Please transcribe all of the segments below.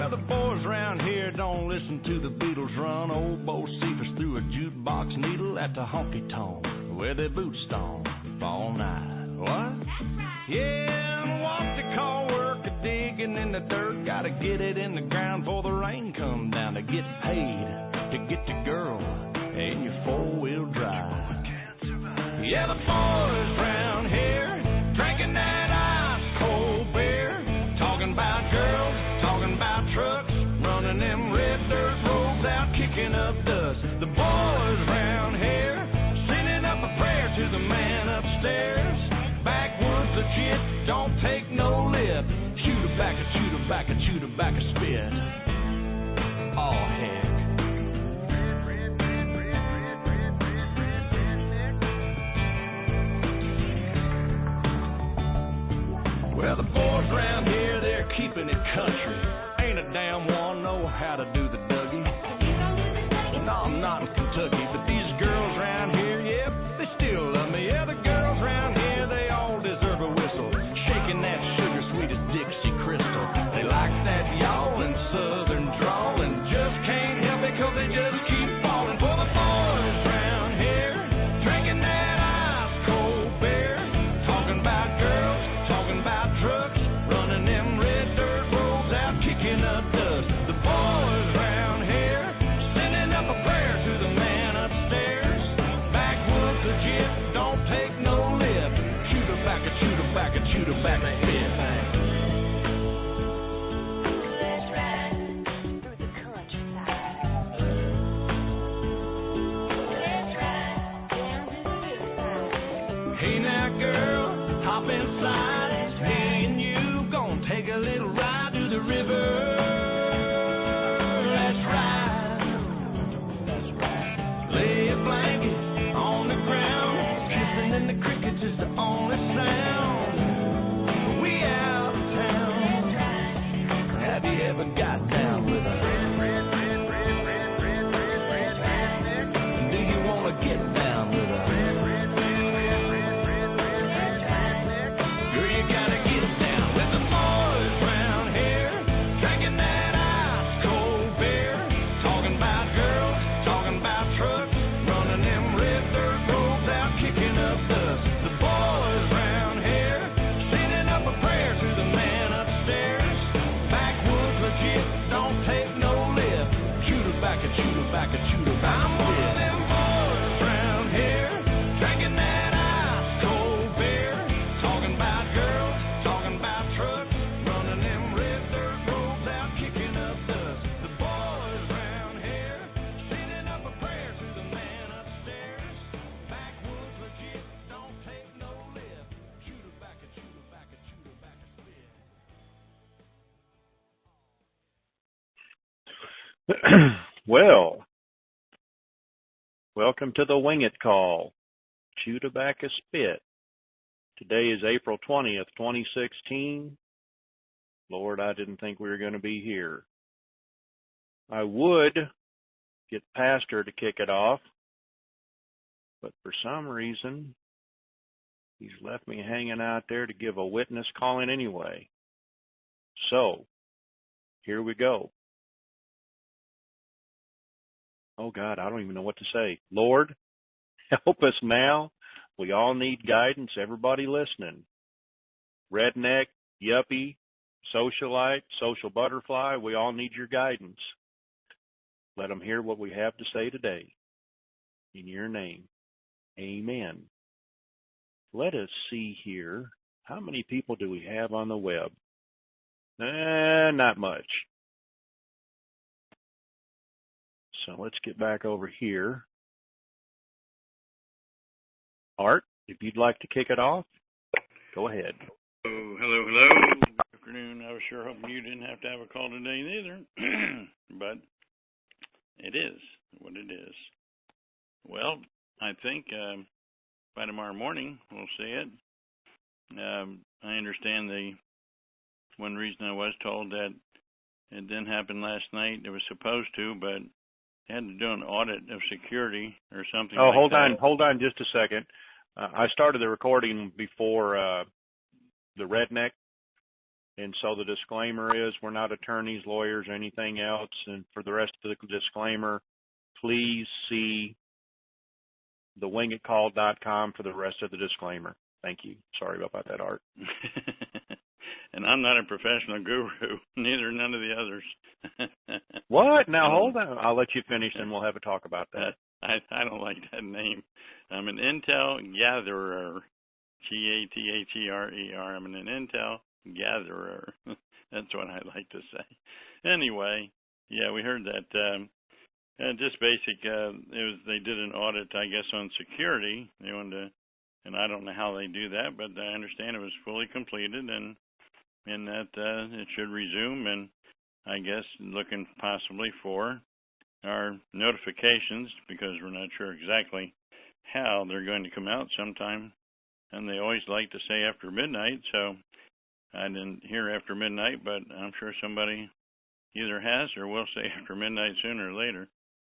Well, the boys around here don't listen to the Beatles run. Old Bo Cephas threw a jukebox needle at the honky-tonk where their boots stomp all night. What? Yeah, and what they call work a digging in the dirt. Gotta get it in the ground before the rain come down to get paid, to get the girl in your four-wheel drive. Yeah, the boys round here drinking that ice-cold beer, talking about girls, talking about trucks, running them red dirt roads out, kicking up dust. The boys round here sending up a prayer to the man upstairs. Backwoods legit, don't take no lip. Chew tobacco, chew tobacco, chew tobacco, spit. Oh, heck. Well, the boys around here, they're keeping it country. Ain't a damn one know how to do the Dougie. No, I'm not in Kentucky, but these girls around here, yep, they still love me. Yeah, the girls around here, they all deserve a whistle. Shaking that sugar sweet as Dixie Crystal. They like that y'all and southern drawl and just can't help it 'cause they just keep falling for the boys around here. Drinking that ice-cold beer, talking about girls, talking about trucks, running them red dirt roads out, kicking up dust. The boys around here sending up a prayer to the man upstairs. Backwoods legit, don't take no lip. Chew tobacco, chew tobacco, chew tobacco, spit. Let's ride through the countryside. Let's ride down to the riverside. Hey now, girl, hop inside. It's me and you gonna take a little ride to the river. Let's ride. That's right. Lay a blanket on the ground. Kissing in the crickets is the only sound. We out of town. Have you ever got down with a do you wanna get down with a girl, you gotta get down with the boys round here, drinking that ice-cold beer, talking about girls, talking about trucks, running them red dirt roads out, kicking up dust. The boys round here, sending up a prayer to the man upstairs. Backwoods legit, don't take no lip. Chew tobacco, chew tobacco, chew tobacco. I'm one of them boys round here, drinking that ice-cold beer, talking about girls, talking about trucks, running them red dirt roads out, kicking up dust. The boys round here, sending up a prayer to the man upstairs. Backwoods legit, don't take no lip. Chew tobacco, chew tobacco, chew tobacco, spit. Well, welcome to the WINGIT call. Chew tobacco, spit. Today is April 20th, 2016. Lord, I didn't think we were going to be here. I would get Pastor to kick it off, but for some reason, he's left me hanging out there to give a witness calling anyway. So, here we go. Oh, God, I don't even know what to say. Lord, help us now. We all need guidance, everybody listening. Redneck, yuppie, socialite, social butterfly, we all need your guidance. Let them hear what we have to say today. In your name, amen. Let us see here. How many people do we have on the web? Not much. So let's get back over here. Art, if you'd like to kick it off, go ahead. Oh, hello. Good afternoon. I was sure hoping you didn't have to have a call today neither, but it is what it is. Well, I think by tomorrow morning we'll see it. I understand the one reason I was told that it didn't happen last night. It was supposed to, but they had to do an audit of security or something. Oh, like that. hold on just a second. I started the recording before the redneck And so the disclaimer is we're not attorneys, lawyers, or anything else. And for the rest of the disclaimer, please see the wingitcall.com for the rest of the disclaimer. Thank you. Sorry about that, Art. And I'm not a professional guru, neither none of the others. What? Now hold on. I'll let you finish, and we'll have a talk about that. I don't like that name. I'm an intel gatherer. Gatherer. I'm an intel gatherer. That's what I like to say. Anyway, yeah, we heard that. Just basic. They did an audit, I guess, on security. They wanted to, and I don't know how they do that, but I understand it was fully completed, and that it should resume. And I guess looking possibly for our notifications, because we're not sure exactly how they're going to come out sometime. And they always like to say after midnight, so I didn't hear after midnight, but I'm sure somebody either has or will say after midnight sooner or later.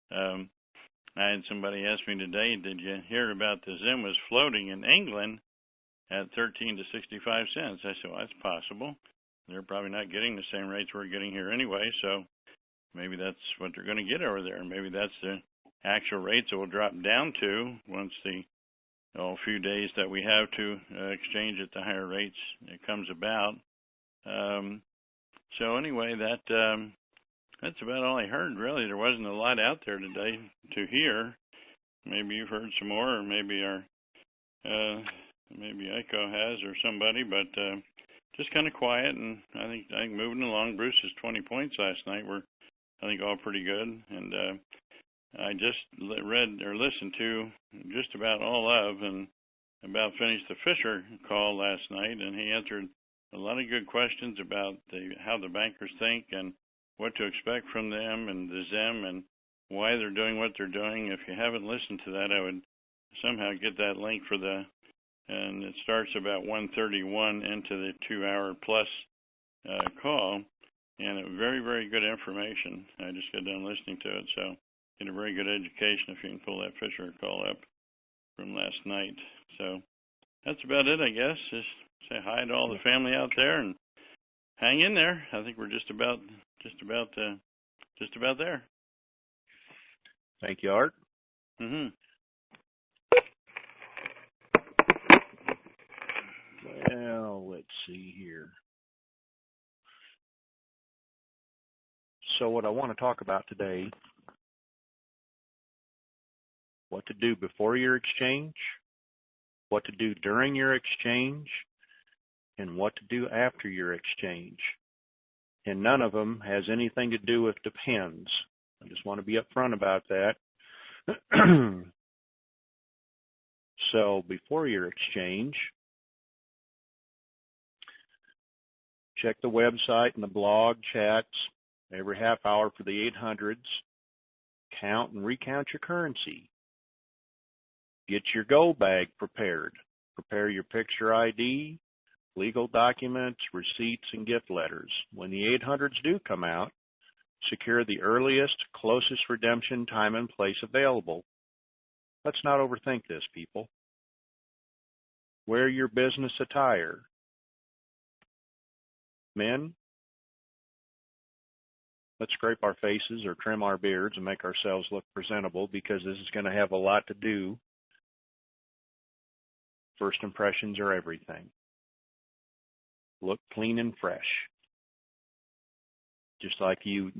I had somebody ask me today, did you hear about the Zim was floating in England at 13 to 65 cents? I said, well, that's possible. They're probably not getting the same rates we're getting here anyway, so maybe that's what they're going to get over there. Maybe that's the actual rates that will drop down to once the few days that we have to exchange at the higher rates it comes about. So anyway, that's about all I heard, really. There wasn't a lot out there today to hear. Maybe you've heard some more, or maybe maybe Echo has or somebody, but just kind of quiet, and I think moving along. Bruce's 20 points last night were, I think, all pretty good, and I just read or listened to just about all of and about finished the Fisher call last night, and he answered a lot of good questions about how the bankers think and what to expect from them and the Zim and why they're doing what they're doing. If you haven't listened to that, I would somehow get that link and it starts about 1:31 into the 2-hour plus call, and very, very good information. I just got done listening to it, so get a very good education if you can pull that Fisher call up from last night. So that's about it, I guess. Just say hi to all the family out there and hang in there. I think we're just about there. Thank you, Art. Mm-hmm. Well, let's see here. So what I want to talk about today, what to do before your exchange, what to do during your exchange, and what to do after your exchange. And none of them has anything to do with depends. I just want to be upfront about that. So before your exchange, check the website and the blog chats every half hour for the 800s. Count and recount your currency. Get your gold bag prepared. Prepare your picture ID, legal documents, receipts, and gift letters. When the 800s do come out, secure the earliest, closest redemption time and place available. Let's not overthink this, people. Wear your business attire. Men, let's scrape our faces or trim our beards and make ourselves look presentable, because this is going to have a lot to do. First impressions are everything. Look clean and fresh. Just like you're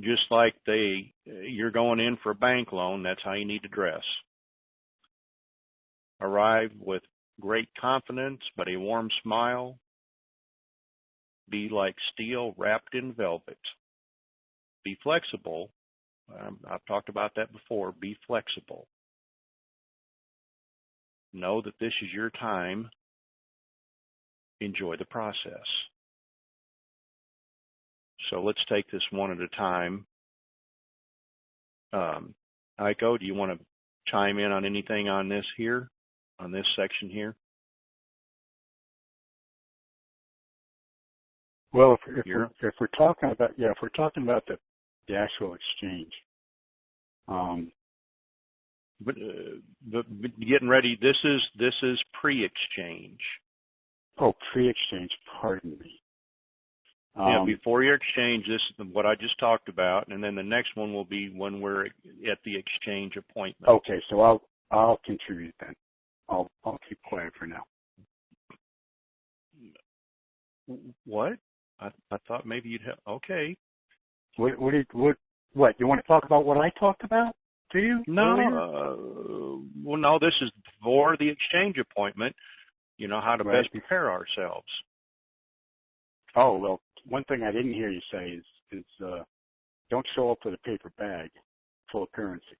going in for a bank loan, that's how you need to dress. Arrive with great confidence, but a warm smile. Be like steel wrapped in velvet. Be flexible. I've talked about that before. Be flexible. Know that this is your time. Enjoy the process. So let's take this one at a time. Heiko, do you want to chime in on anything on this here, on this section here? Well, if we're talking about the actual exchange, But getting ready. This is pre-exchange. Oh, pre-exchange. Pardon me. Yeah, before your exchange, this is what I just talked about, and then the next one will be when we're at the exchange appointment. Okay, so I'll contribute then. I'll keep quiet for now. What? I thought maybe you'd have. Okay. What? You want to talk about what I talked about to you? No. Well, no. This is for the exchange appointment. You know how to Right. best prepare ourselves. Oh well, one thing I didn't hear you say is don't show up with a paper bag full of currency.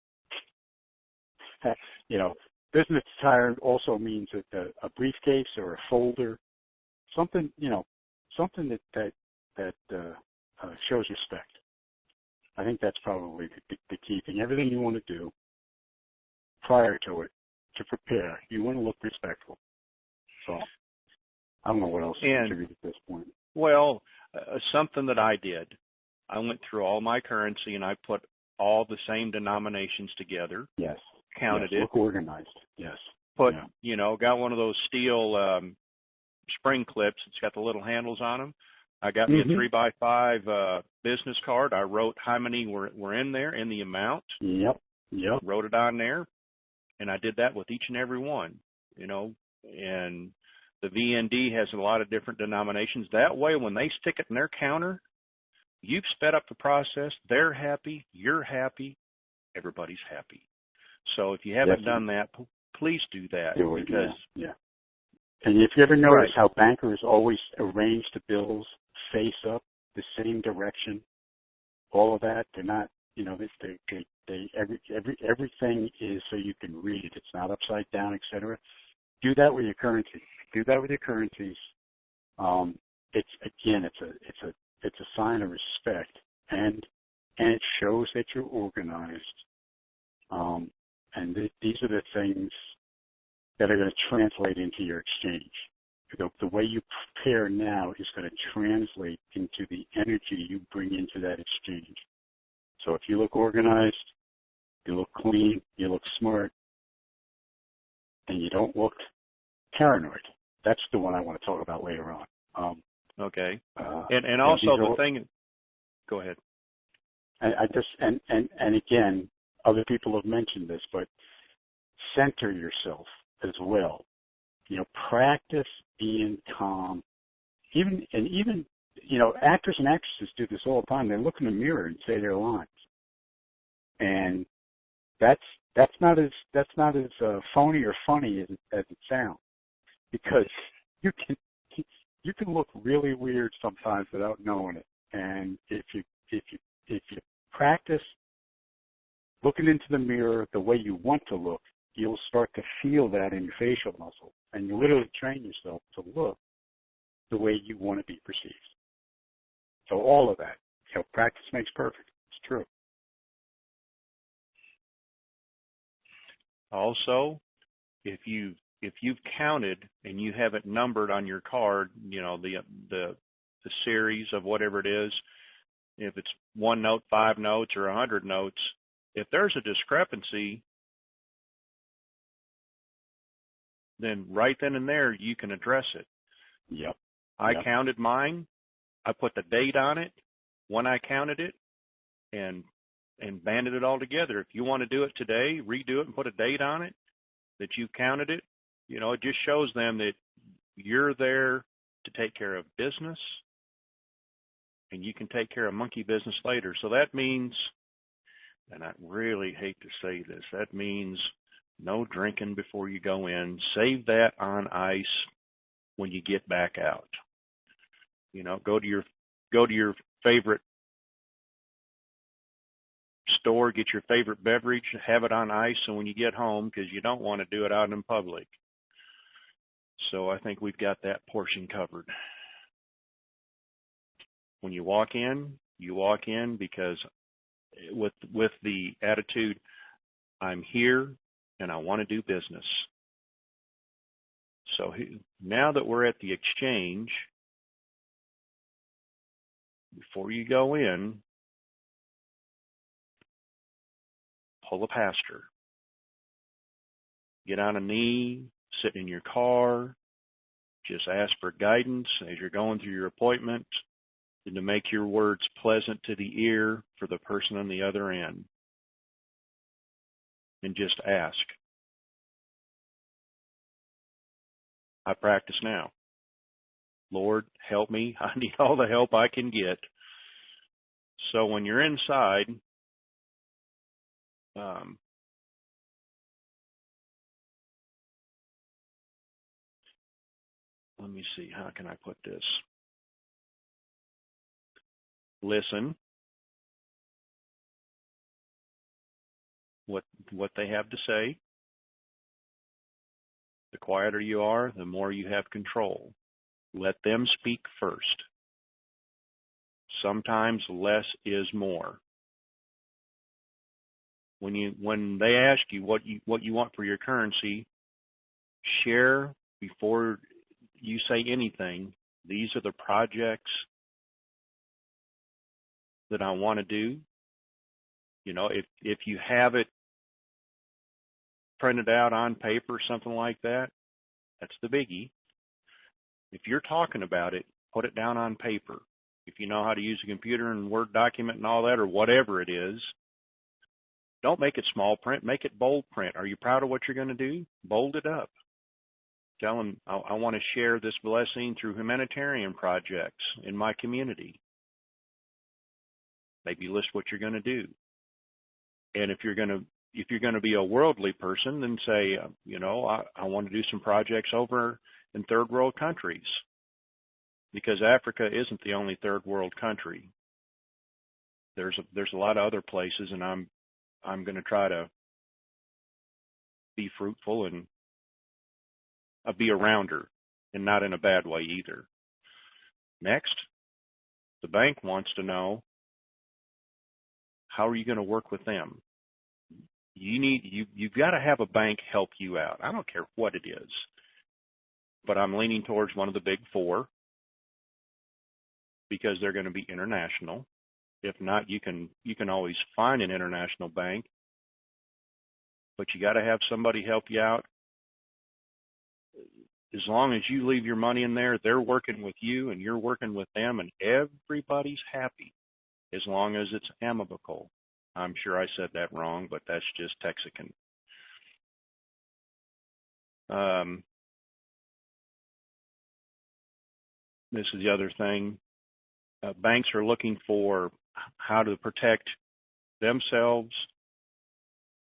You know, business attire also means that a briefcase or a folder, something that shows respect. I think that's probably the key thing. Everything you want to do prior to it, to prepare, you want to look respectful. So I don't know what else to contribute at this point. Well, something that I did, I went through all my currency and I put all the same denominations together. Yes. Counted it. Look organized. Yes. Got one of those steel spring clips. It's got the little handles on them. I got me a 3x5 business card. I wrote how many were in there and the amount. Yep. Wrote it on there, and I did that with each and every one. And the VND has a lot of different denominations. That way, when they stick it in their counter, you've sped up the process. They're happy. You're happy. Everybody's happy. So if you haven't done that, please do that. Do it, because yeah. And if you ever notice how bankers always arrange the bills face up the same direction, all of that, they're not, everything is so you can read it. It's not upside down, etc. Do that with your currency. Do that with your currencies. It's a sign of respect, and it shows that you're organized. And these are the things that are going to translate into your exchange. The way you prepare now is going to translate into the energy you bring into that exchange. So if you look organized, you look clean, you look smart, and you don't look paranoid. That's the one I want to talk about later on. Okay. And also the thing. Go ahead. And again, other people have mentioned this, but center yourself as well. Practice being calm. Even actors and actresses do this all the time. They look in the mirror and say their lines, and that's not as phony or funny as it sounds, because you can look really weird sometimes without knowing it. And if you practice looking into the mirror the way you want to look, you'll start to feel that in your facial muscle, and you literally train yourself to look the way you want to be perceived. So all of that, practice makes perfect. It's true. Also, if you've counted and you have it numbered on your card, the series of whatever it is, if it's 1 note, 5 notes, or 100 notes, if there's a discrepancy, then right then and there you can address it. Yep. I counted mine. I put the date on it when I counted it, and banded it all together. If you want to do it today, redo it and put a date on it that you counted it. It just shows them that you're there to take care of business, and you can take care of monkey business later. So that means, and I really hate to say this, that means no drinking before you go in. Save that on ice when you get back out. Go to your favorite store, get your favorite beverage, have it on ice, so when you get home, because you don't want to do it out in public. So I think we've got that portion covered. When you walk in because with the attitude, I'm here and I want to do business. So now that we're at the exchange, before you go in, pull a pastor. Get on a knee, sit in your car, just ask for guidance as you're going through your appointment. and to make your words pleasant to the ear for the person on the other end. And just ask. I practice now. Lord, help me. I need all the help I can get. So when you're inside, let me see, how can I put this? Listen. What they have to say. The quieter you are, the more you have control. Let them speak first. Sometimes less is more. When they ask you what you want for your currency, share before you say anything. These are the projects that I want to do. You know, if you have it printed out on paper, something like that, that's the biggie. If you're talking about it, put it down on paper. If you know how to use a computer and Word document and all that, or whatever it is, don't make it small print, make it bold print. Are you proud of what you're going to do? Bold it up. Tell them, I want to share this blessing through humanitarian projects in my community. Maybe list what you're going to do. And if you're going to be a worldly person, then say, I want to do some projects over in third world countries, because Africa isn't the only third world country. There's a lot of other places, and I'm going to try to be fruitful and be a rounder, and not in a bad way either. Next, the bank wants to know, how are you going to work with them? You've got to have a bank help you out. I don't care what it is, but I'm leaning towards one of the big four, because they're going to be international. If not, you can always find an international bank, but you got to have somebody help you out. As long as you leave your money in there, they're working with you and you're working with them, and everybody's happy as long as it's amicable. I'm sure I said that wrong, but that's just Texican. This is the other thing. Banks are looking for how to protect themselves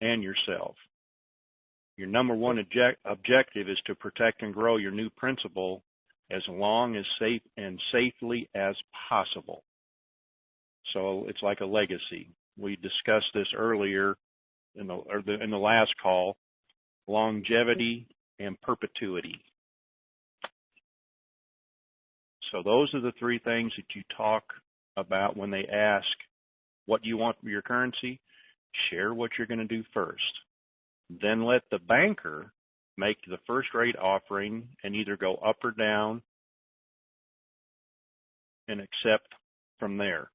and yourself. Your number one objective is to protect and grow your new principal as long as safely as possible. So it's like a legacy. We discussed this earlier in the last call: longevity and perpetuity. So those are the three things that you talk about when they ask what you want for your currency. Share what you're going to do first. Then let the banker make the first rate offering and either go up or down and accept from there.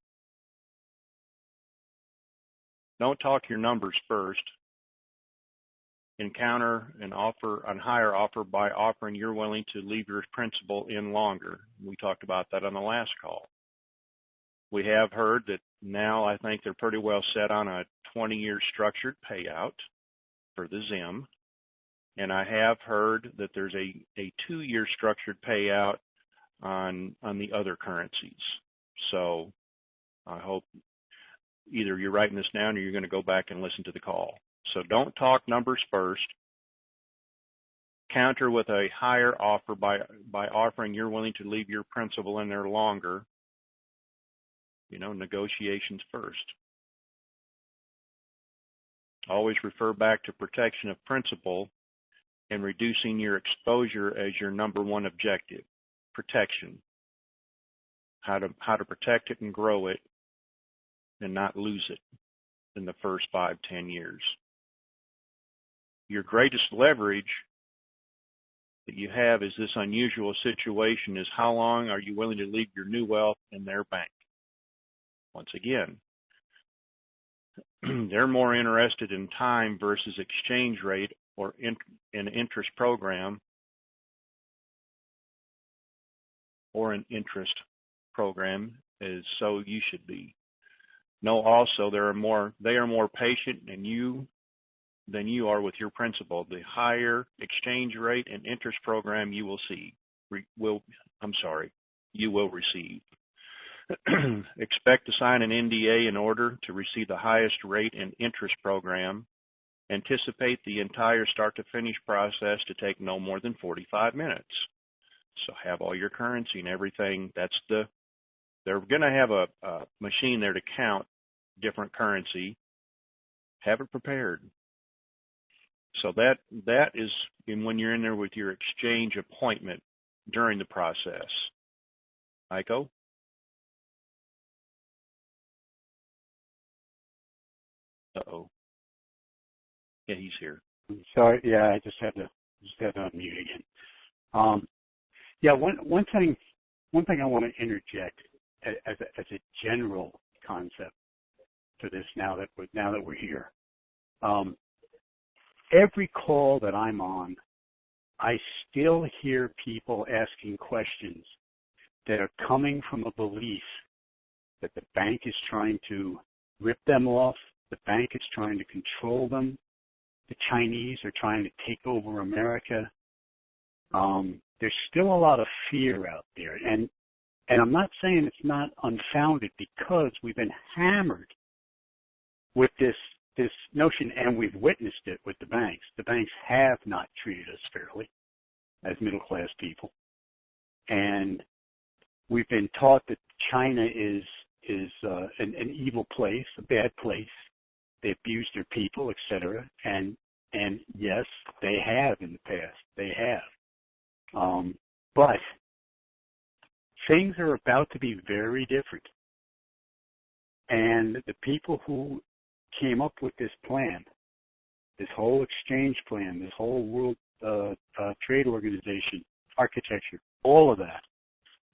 Don't talk your numbers first. Encounter an higher offer by offering you're willing to leave your principal in longer. We talked about that on the last call. We have heard that now I think they're pretty well set on a 20-year structured payout for the ZIM. And I have heard that there's a 2-year structured payout on the other currencies. So I hope either you're writing this down or you're going to go back and listen to the call. So don't talk numbers first. Counter with a higher offer by offering you're willing to leave your principal in there longer. Negotiations first. Always refer back to protection of principal and reducing your exposure as your number one objective. Protection. How to protect it and grow it and not lose it in the first 5-10 years. Your greatest leverage that you have is this unusual situation is how long are you willing to leave your new wealth in their bank? Once again, they're more interested in time versus exchange rate or an interest program or an interest program is so you should be. Know also they are more patient than you are with your principal. The higher exchange rate and interest program you will receive. Expect to sign an NDA in order to receive the highest rate and interest program. Anticipate the entire start to finish process to take no more than 45 minutes. So have all your currency and everything. They're going to have a machine there to count different currency. Have it prepared. So that is when you're in there with your exchange appointment during the process. Iko? Uh-oh. Yeah, he's here. Sorry, yeah, I just had to unmute again. Yeah, one thing I want to interject as a general concept for this now that we're here. Every call that I'm on, I still hear people asking questions that are coming from a belief that the bank is trying to rip them off, the bank is trying to control them, the Chinese are trying to take over America. There's still a lot of fear out there, and I'm not saying it's not unfounded, because we've been hammered with this notion, and we've witnessed it with the banks. The banks have not treated us fairly as middle-class people, and we've been taught that China is an evil place, a bad place. They abuse their people, etc. And yes, they have in the past. They have. But things are about to be very different. And the people who came up with this plan, this whole exchange plan, this whole world trade organization, architecture, all of that,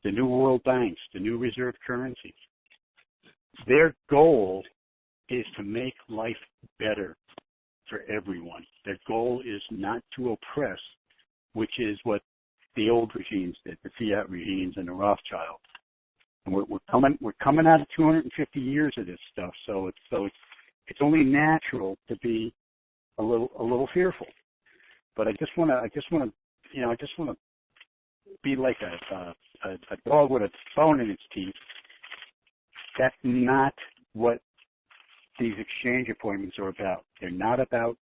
the new world banks, the new reserve currencies, their goal is to make life better for everyone. Their goal is not to oppress, which is what the old regimes did, the Fiat regimes and the Rothschilds. And we're coming out of 250 years of this stuff, so it's only natural to be a little fearful. But I just want to be like a dog with a bone in its teeth. That's not what these exchange appointments are about. They're not about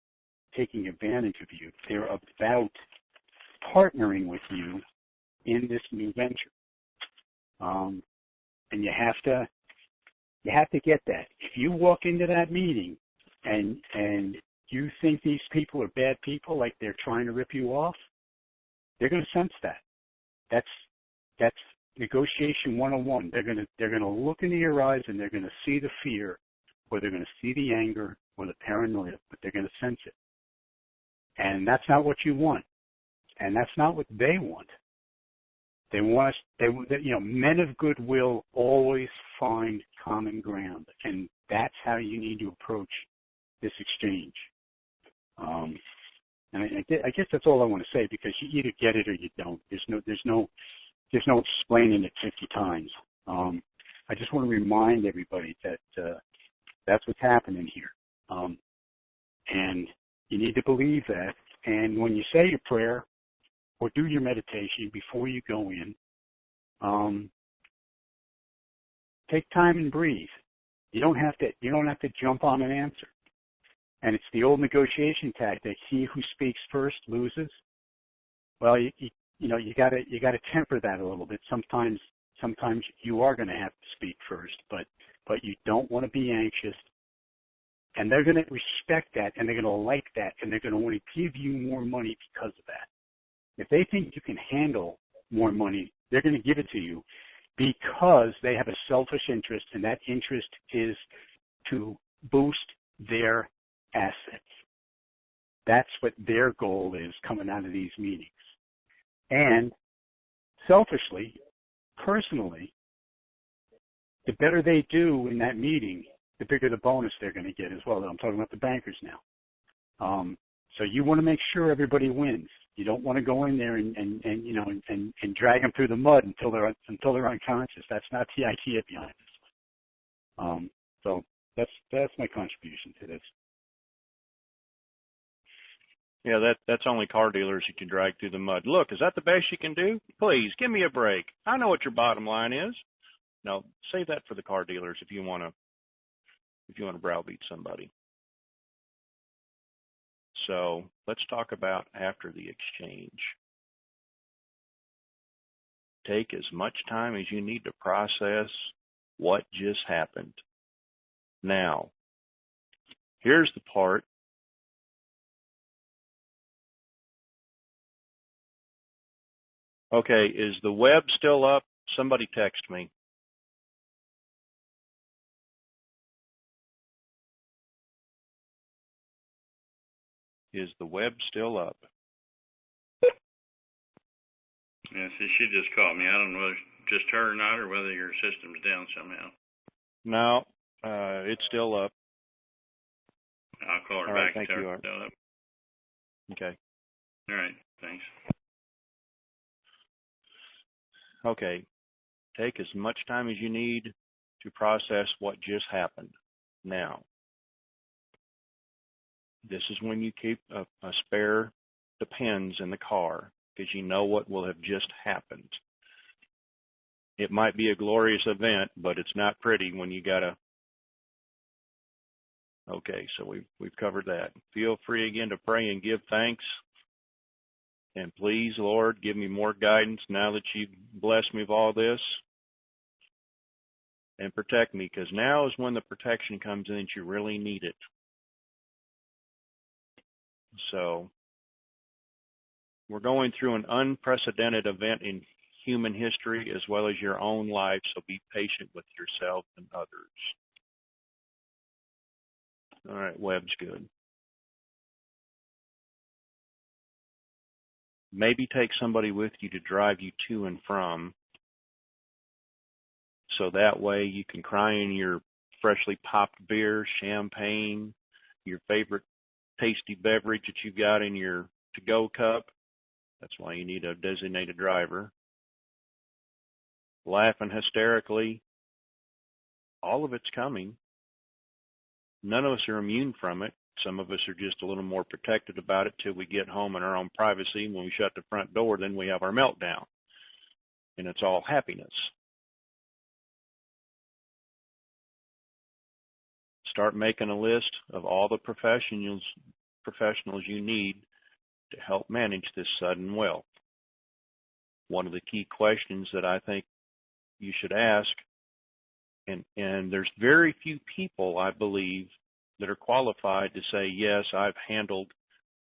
taking advantage of you. They're about partnering with you in this new venture. And you have to get that. If you walk into that meeting and you think these people are bad people, like they're trying to rip you off, they're going to sense that. That's negotiation 101. They're going to look into your eyes and they're going to see the fear, or they're going to see the anger or the paranoia, but they're going to sense it. And that's not what you want. And that's not what they want. They want men of goodwill always find common ground, and that's how you need to approach this exchange. And I guess that's all I want to say, because you either get it or you don't. There's no explaining it 50 times. I just want to remind everybody that that's what's happening here, and you need to believe that. And when you say your prayer or do your meditation before you go in, take time and breathe. You don't have to jump on an answer. And it's the old negotiation tactic: he who speaks first loses. Well, you gotta temper that a little bit. Sometimes you are going to have to speak first, but you don't want to be anxious. And they're going to respect that, and they're going to like that, and they're going to want to give you more money because of that. If they think you can handle more money, they're going to give it to you, because they have a selfish interest, and that interest is to boost their assets. That's what their goal is coming out of these meetings. And selfishly, personally, the better they do in that meeting, the bigger the bonus they're going to get as well. I'm talking about the bankers now. So you want to make sure everybody wins. You don't want to go in there and you know and drag them through the mud until they're unconscious. That's not the idea behind this. So that's my contribution to this. Yeah, that's only car dealers you can drag through the mud. Look, is that the best you can do? Please give me a break. I know what your bottom line is. No, save that for the car dealers if you want to browbeat somebody. So let's talk about after the exchange. Take as much time as you need to process what just happened. Now, here's the part. Okay, is the web still up? Somebody text me. Is the web still up? Yeah, see, she just called me. I don't know whether it's just her or not, or whether your system's down somehow. No, it's still up. I'll call her All back. right, thank you, Art. Up. Okay. All right, thanks. Okay. Take as much time as you need to process what just happened. Now, this is when you keep a spare Depends in the car, because you know what will have just happened. It might be a glorious event, but it's not pretty when you gotta. Okay, so we've covered that. Feel free again to pray and give thanks. And please, Lord, give me more guidance now that you've blessed me with all this. And protect me, because now is when the protection comes in that you really need it. So, we're going through an unprecedented event in human history as well as your own life, so be patient with yourself and others. All right, web's good. Maybe take somebody with you to drive you to and from, so that way you can cry in your freshly popped beer, champagne, your favorite tasty beverage that you've got in your to-go cup. That's why you need a designated driver. Laughing hysterically. All of it's coming. None of us are immune from it. Some of us are just a little more protected about it till we get home in our own privacy. When we shut the front door, then we have our meltdown. And it's all happiness. Start making a list of all the professionals you need to help manage this sudden wealth. One of the key questions that I think you should ask, and there's very few people, I believe, that are qualified to say, yes, I've handled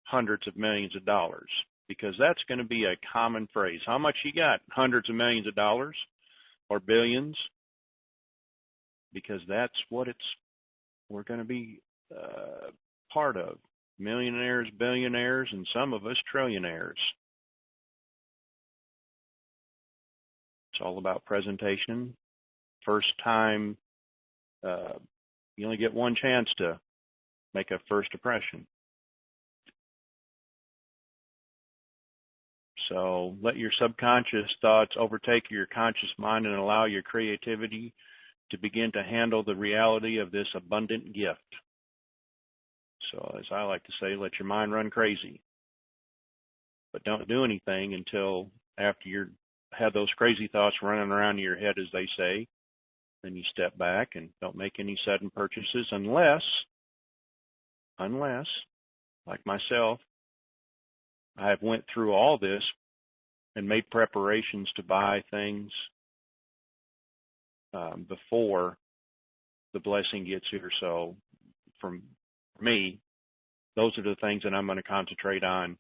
hundreds of millions of dollars, because that's going to be a common phrase. How much you got? Hundreds of millions of dollars or billions? Because that's what we're going to be part of. Millionaires, billionaires, and some of us trillionaires. It's all about presentation. First time, you only get one chance to make a first impression. So let your subconscious thoughts overtake your conscious mind and allow your creativity to begin to handle the reality of this abundant gift. So as I like to say, let your mind run crazy. But don't do anything until after you've had those crazy thoughts running around in your head, as they say. Then you step back and don't make any sudden purchases unless, like myself, I have went through all this and made preparations to buy things before the blessing gets here. So for me, those are the things that I'm going to concentrate on.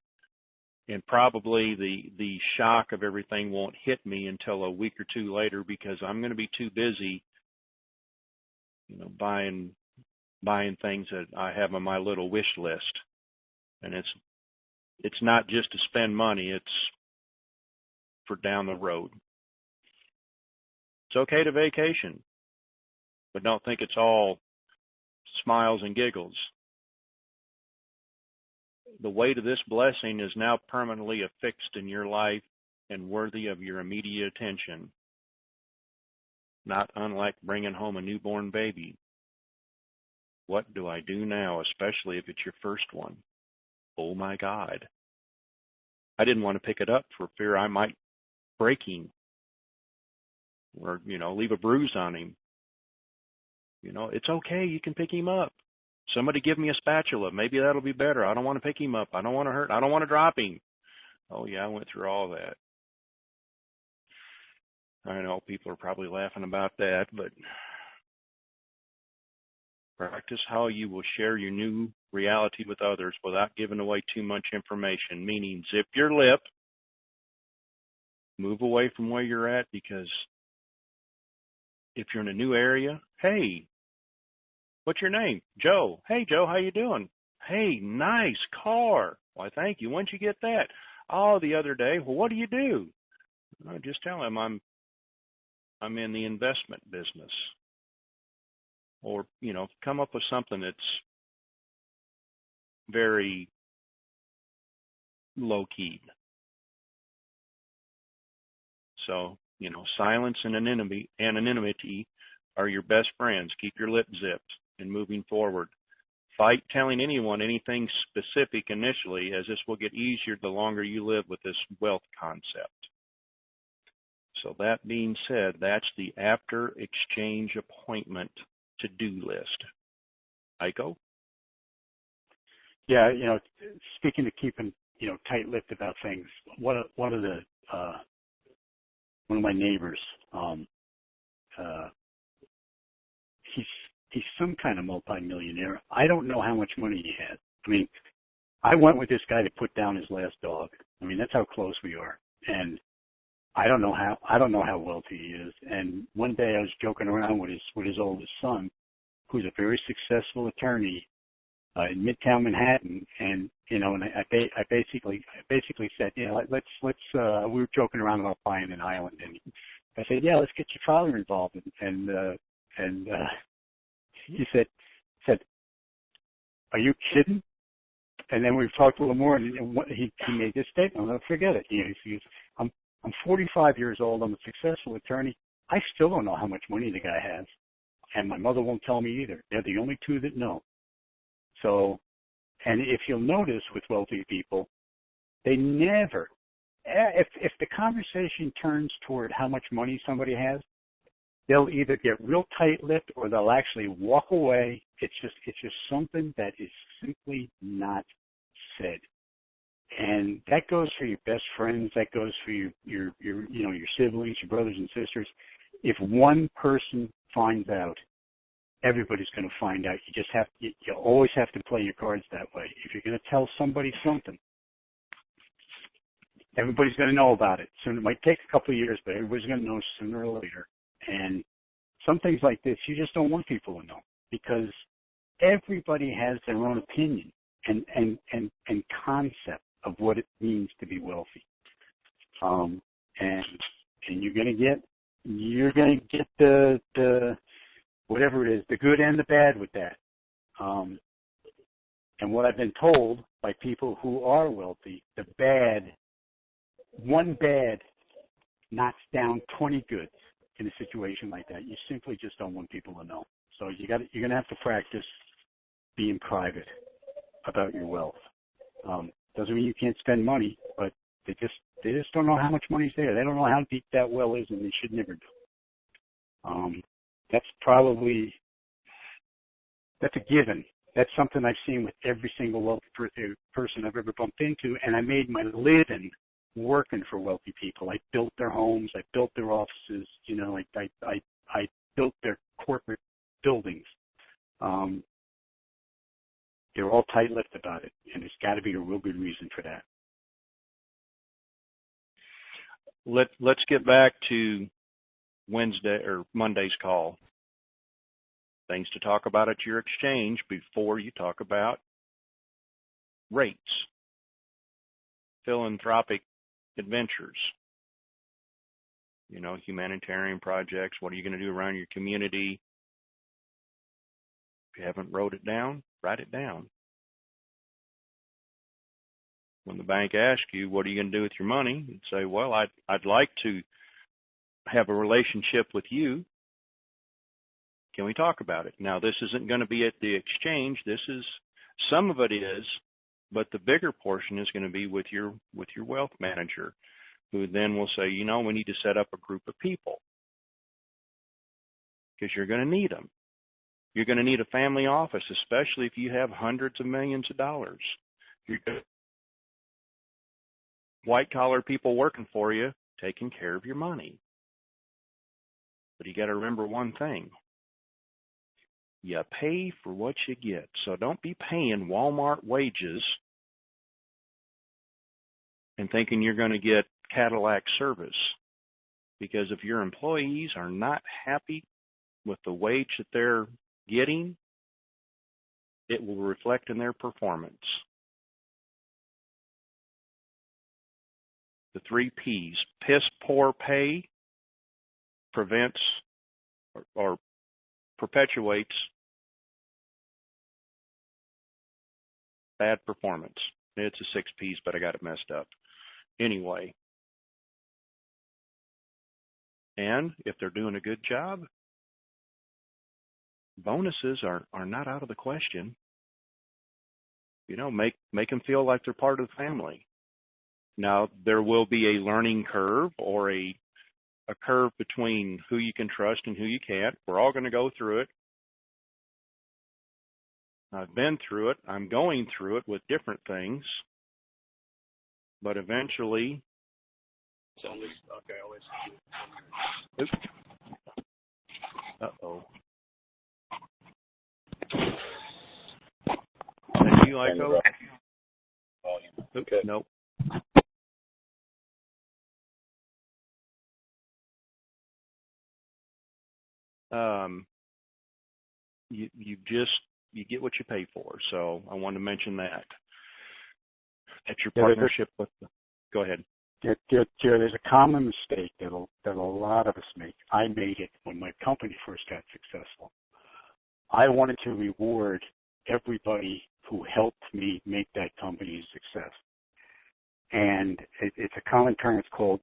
And probably the shock of everything won't hit me until a week or two later, because I'm going to be too busy, buying things that I have on my little wish list. And it's not just to spend money, it's for down the road. It's okay to vacation, but don't think it's all smiles and giggles. The weight of this blessing is now permanently affixed in your life and worthy of your immediate attention, not unlike bringing home a newborn baby. What do I do now, especially if it's your first one? Oh my God. I didn't want to pick it up for fear I might break him or, leave a bruise on him. It's okay. You can pick him up. Somebody give me a spatula. Maybe that'll be better. I don't want to pick him up. I don't want to hurt. I don't want to drop him. Oh, yeah, I went through all that. I know people are probably laughing about that, but practice how you will share your new reality with others without giving away too much information, meaning zip your lip, move away from where you're at, because if you're in a new area, hey, what's your name? Joe. Hey, Joe, how you doing? Hey, nice car. Why, thank you. When'd you get that? Oh, the other day. Well, what do you do? Just tell him I'm in the investment business. Or, come up with something that's very low-key. So, silence and anonymity are your best friends. Keep your lip zipped and moving forward. Fight telling anyone anything specific initially, as this will get easier the longer you live with this wealth concept. So that being said, that's the after exchange appointment to-do list. Aiko? Yeah, speaking of keeping, tight-lipped about things, one of my neighbors, he's some kind of multimillionaire. I don't know how much money he had. I mean, I went with this guy to put down his last dog. I mean, that's how close we are. And I don't know how wealthy he is. And one day I was joking around with his oldest son, who's a very successful attorney in Midtown Manhattan, and I basically said, let's we were joking around about buying an island, and I said, yeah, let's get your father involved, and he said, are you kidding? And then we talked a little more, and he made this statement. I'll forget it. He goes, I'm 45 years old. I'm a successful attorney. I still don't know how much money the guy has, and my mother won't tell me either. They're the only two that know. So, and if you'll notice with wealthy people, they never, if the conversation turns toward how much money somebody has, they'll either get real tight-lipped or they'll actually walk away. It's just something that is simply not said. And that goes for your best friends. That goes for your siblings, your brothers and sisters. If one person finds out, everybody's going to find out. You always have to play your cards that way. If you're going to tell somebody something, everybody's going to know about it. So it might take a couple of years, but everybody's going to know sooner or later. And some things like this, you just don't want people to know, because everybody has their own opinion and concept of what it means to be wealthy. And you're going to get the whatever it is, the good and the bad with that. And what I've been told by people who are wealthy, one bad knocks down 20 goods in a situation like that. You simply just don't want people to know. So you're going to have to practice being private about your wealth. Doesn't mean you can't spend money, but they just don't know how much money's there. They don't know how deep that well is, and they should never do. That's a given. That's something I've seen with every single wealthy person I've ever bumped into, and I made my living working for wealthy people. I built their homes, I built their offices, I built their corporate buildings. They're all tight-lipped about it, and there's got to be a real good reason for that. Let's get back to Wednesday or Monday's call. Things to talk about at your exchange before you talk about rates, philanthropic adventures, humanitarian projects. What are you going to do around your community? If you haven't wrote it down, write it down. when the bank asks you, what are you going to do with your money? You'd say, well, I'd like to have a relationship with you. Can we talk about it? Now, this isn't going to be at the exchange. Some of it is, but the bigger portion is going to be with your wealth manager, who then will say, we need to set up a group of people because you're going to need them. You're going to need a family office, especially if you have hundreds of millions of dollars. You're going to white-collar people working for you, taking care of your money. But you got to remember one thing. You pay for what you get. So don't be paying Walmart wages and thinking you're going to get Cadillac service. Because if your employees are not happy with the wage that they're getting, it will reflect in their performance. The 3 P's. Piss poor pay prevents or perpetuates bad performance. It's a 6 P's, but I got it messed up. Anyway. And if they're doing a good job, bonuses are not out of the question. Make them feel like they're part of the family. Now, there will be a learning curve or a curve between who you can trust and who you can't. We're all going to go through it. I've been through it. I'm going through it with different things. But eventually... Oops. Uh-oh. Is you, Ico? Okay. Nope. You get what you pay for. So I wanted to mention that. That's your partnership with go ahead. There's a common mistake that a lot of us make. I made it when my company first got successful. I wanted to reward everybody who helped me make that company a success. And it's a common term. It's called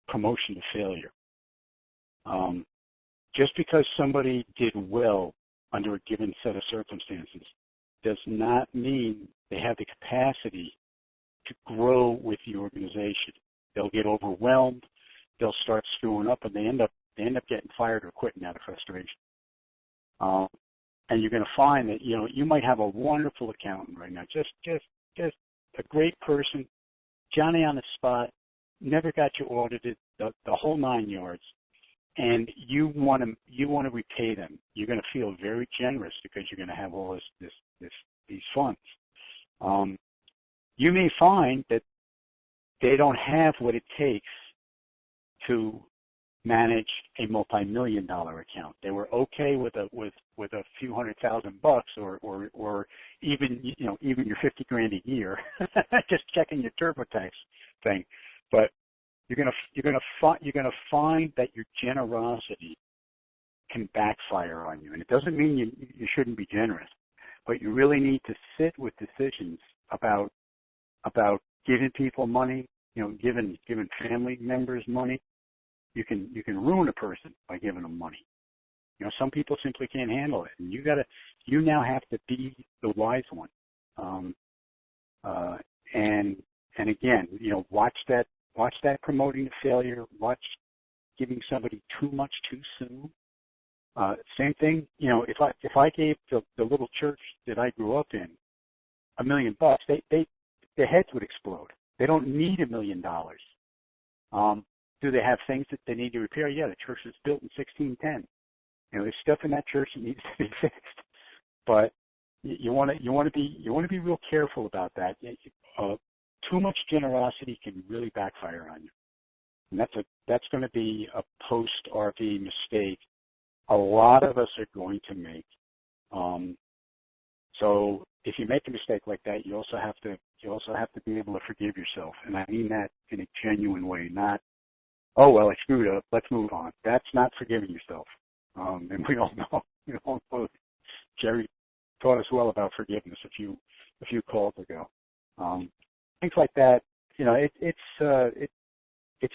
promotion to failure. Just because somebody did well under a given set of circumstances does not mean they have the capacity to grow with the organization. They'll get overwhelmed, they'll start screwing up, and they end up getting fired or quitting out of frustration. And you're going to find that you might have a wonderful accountant right now, just a great person, Johnny on the spot, never got you audited, the whole 9 yards. And you want to repay them. You're going to feel very generous because you're going to have all these funds. You may find that they don't have what it takes to manage a multi-million-dollar account. They were okay with a few $100,000 or even your $50,000 a year, just checking your TurboTax thing, but. You're gonna find that your generosity can backfire on you, and it doesn't mean you shouldn't be generous, but you really need to sit with decisions about giving people money, giving family members money. You can ruin a person by giving them money. Some people simply can't handle it, and you now have to be the wise one. And again, watch that promoting to failure. Watch giving somebody too much too soon. Same thing, if I gave the little church that I grew up in $1 million, their heads would explode. They don't need $1 million. Do they have things that they need to repair? Yeah, the church was built in 1610. There's stuff in that church that needs to be fixed. But you want to be real careful about that. Too much generosity can really backfire on you, and that's going to be a post-RV mistake a lot of us are going to make. So if you make a mistake like that, you also have to be able to forgive yourself, and I mean that in a genuine way. Not, oh well, I screwed up, let's move on. That's not forgiving yourself, and we all know. Jerry taught us well about forgiveness a few calls ago. things like that. It's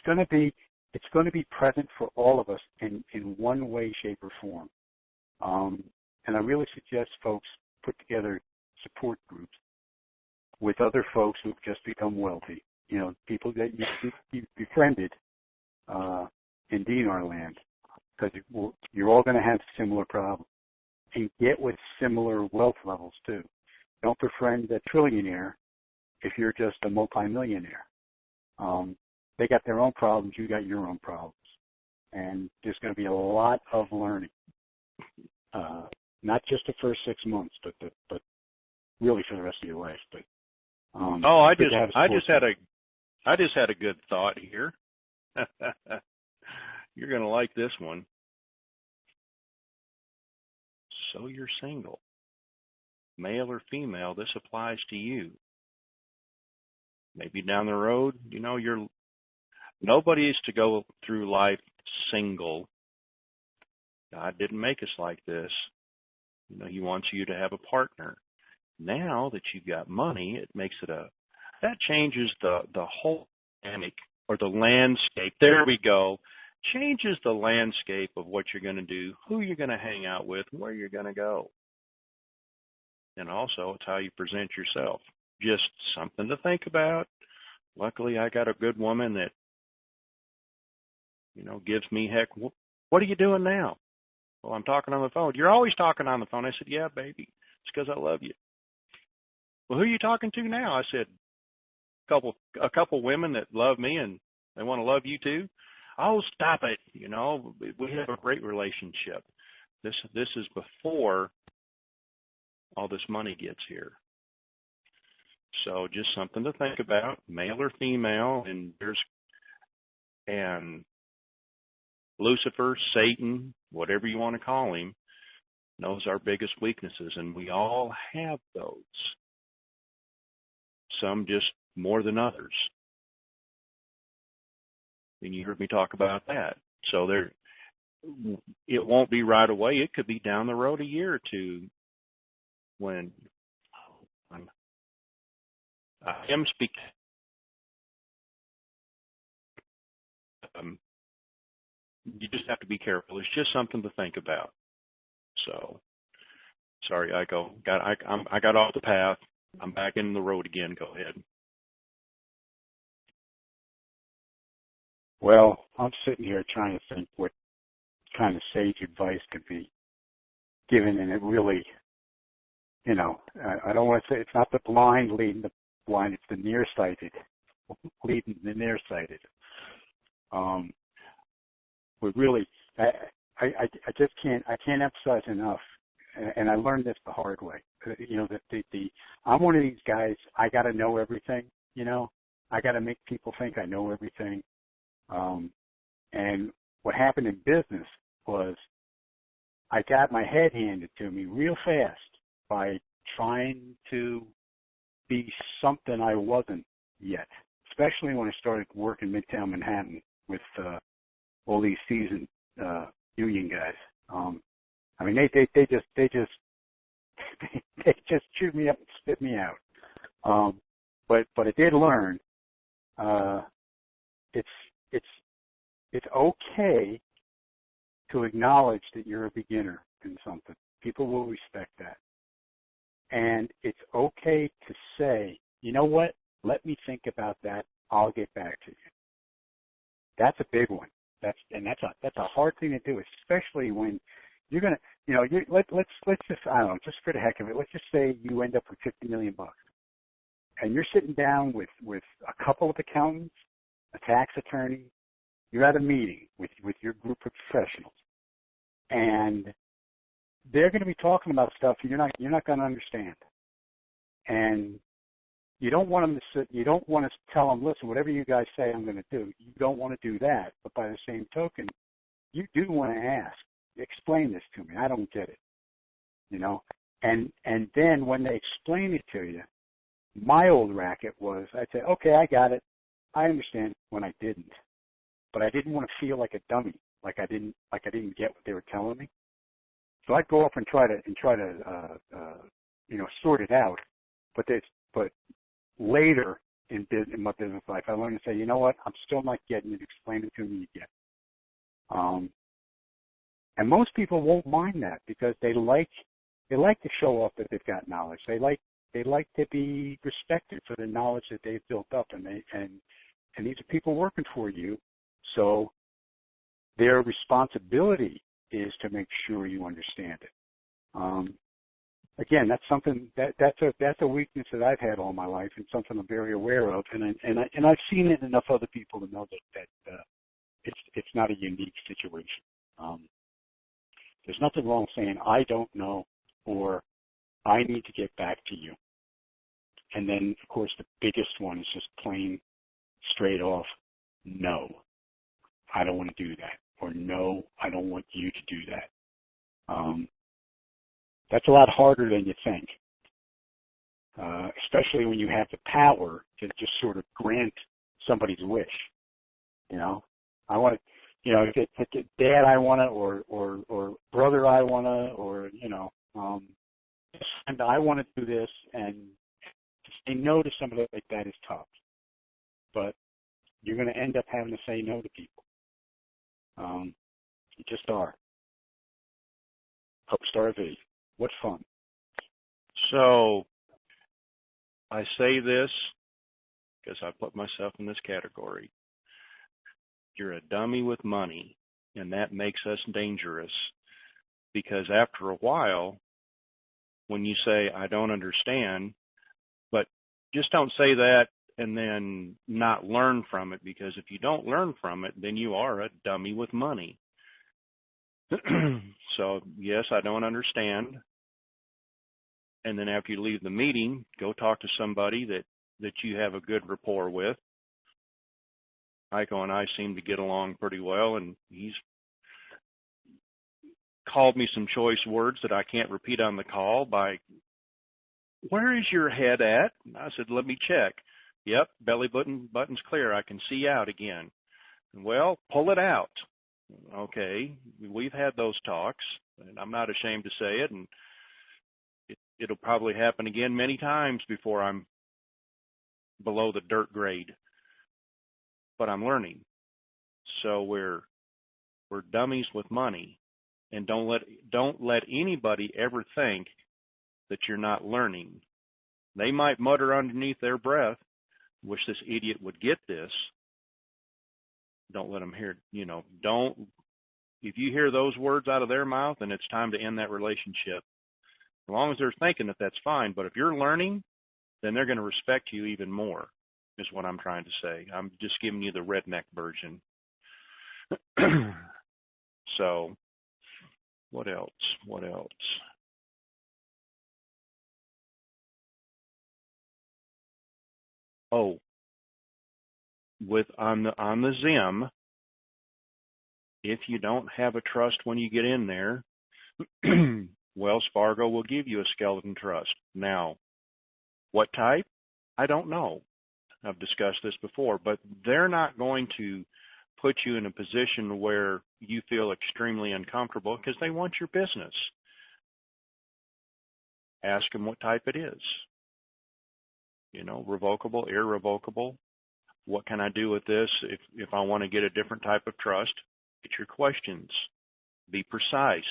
going to be present for all of us in one way, shape, or form. And I really suggest folks put together support groups with other folks who've just become wealthy. People that you've befriended in DNR land, because you're all going to have similar problems, and get with similar wealth levels too. Don't befriend a trillionaire if you're just a multimillionaire. They got their own problems, you got your own problems, and there's going to be a lot of learning. Not just the first 6 months, but really for the rest of your life. But I just had a good thought here. You're going to like this one. So you're single, male or female. This applies to you. Maybe down the road, nobody is to go through life single. God didn't make us like this. He wants you to have a partner. Now that you've got money, it makes it that changes the whole dynamic or the landscape. There we go. Changes the landscape of what you're going to do, who you're going to hang out with, where you're going to go. And also, it's how you present yourself. Just something to think about. Luckily, I got a good woman that, gives me heck. What are you doing now? Well, I'm talking on the phone. You're always talking on the phone. I said, yeah, baby. It's because I love you. Well, who are you talking to now? I said, a couple women that love me and they want to love you too. Oh, stop it. We have a great relationship. This is before all this money gets here. So just something to think about, male or female, and Lucifer, Satan, whatever you want to call him, knows our biggest weaknesses, and we all have those. Some just more than others. And you heard me talk about that. So it won't be right away. It could be down the road a year or two when I am speaking. You just have to be careful. It's just something to think about. So, sorry, I got off the path. I'm back in the road again. Go ahead. Well, I'm sitting here trying to think what kind of sage advice could be given, and it really, I don't want to say it's not the blind leading the blind, it's the nearsighted leading the nearsighted. We really, I just can't emphasize enough, and I learned this the hard way. That I'm one of these guys. I got to know everything. I got to make people think I know everything. And what happened in business was I got my head handed to me real fast by trying to be something I wasn't yet, especially when I started working Midtown Manhattan with all these seasoned union guys. They just chewed me up and spit me out. But I did learn it's okay to acknowledge that you're a beginner in something. People will respect that. And it's okay to say, you know what? Let me think about that. I'll get back to you. That's a big one. That's a hard thing to do, especially when you're gonna, let's just, I don't know, just for the heck of it, let's just say you end up with $50 million, and you're sitting down with a couple of accountants, a tax attorney. You're at a meeting with your group of professionals, and they're going to be talking about stuff you're not going to understand, and you don't want them to sit. You don't want to tell them, listen, whatever you guys say, I'm going to do. You don't want to do that, but by the same token, you do want to ask, explain this to me. I don't get it, And then when they explain it to you, my old racket was I'd say, okay, I got it, I understand. When I didn't, but I didn't want to feel like a dummy, like I didn't get what they were telling me. So I'd go up and try to sort it out, but later in my business life. I learned to say, you know what, I'm still not getting it. Explain it to me again. And most people won't mind that because they like to show off that they've got knowledge. They like to be respected for the knowledge that they've built up, and these are people working for you, so their responsibility is to make sure you understand it. Again, that's something that's a weakness that I've had all my life, and something I'm very aware of, and I've seen it in enough other people to know that it's not a unique situation. There's nothing wrong saying I don't know or I need to get back to you. And then, of course, the biggest one is just plain straight off, no, I don't want to do that, or no, I don't want you to do that. That's a lot harder than you think, especially when you have the power to just sort of grant somebody's wish. You know, I want to, you know, if it's Dad, I want to, or brother, I want to, or, you know, and I want to do this, and to say no to somebody like that is tough. But you're going to end up having to say no to people. You just are. Hope Star V. What fun. So I say this because I put myself in this category. You're a dummy with money, and that makes us dangerous because after a while, when you say, I don't understand, but just don't say that and then not learn from it, because if you don't learn from it, then you are a dummy with money. So, yes, I don't understand. And then after you leave the meeting, go talk to somebody that you have a good rapport with. Heiko and I seem to get along pretty well, and he's called me some choice words that I can't repeat on the call by, where is your head at? And I said, let me check. Yep, belly button's clear. I can see out again. Well, pull it out. Okay, we've had those talks, and I'm not ashamed to say it, and it'll probably happen again many times before I'm below the dirt grade. But I'm learning. So we're dummies with money, and don't let anybody ever think that you're not learning. They might mutter underneath their breath, wish this idiot would get this. Don't let them hear, you know, if you hear those words out of their mouth, then it's time to end that relationship. As long as they're thinking that, that's fine. But if you're learning, then they're going to respect you even more, is what I'm trying to say. I'm just giving you the redneck version. So, what else? Oh, on the Zim, if you don't have a trust when you get in there, Wells Fargo will give you a skeleton trust. Now, what type? I don't know. I've discussed this before, but they're not going to put you in a position where you feel extremely uncomfortable because they want your business. Ask them what type it is. You know, revocable, irrevocable. What can I do with this if I want to get a different type of trust? Get your questions. Be precise.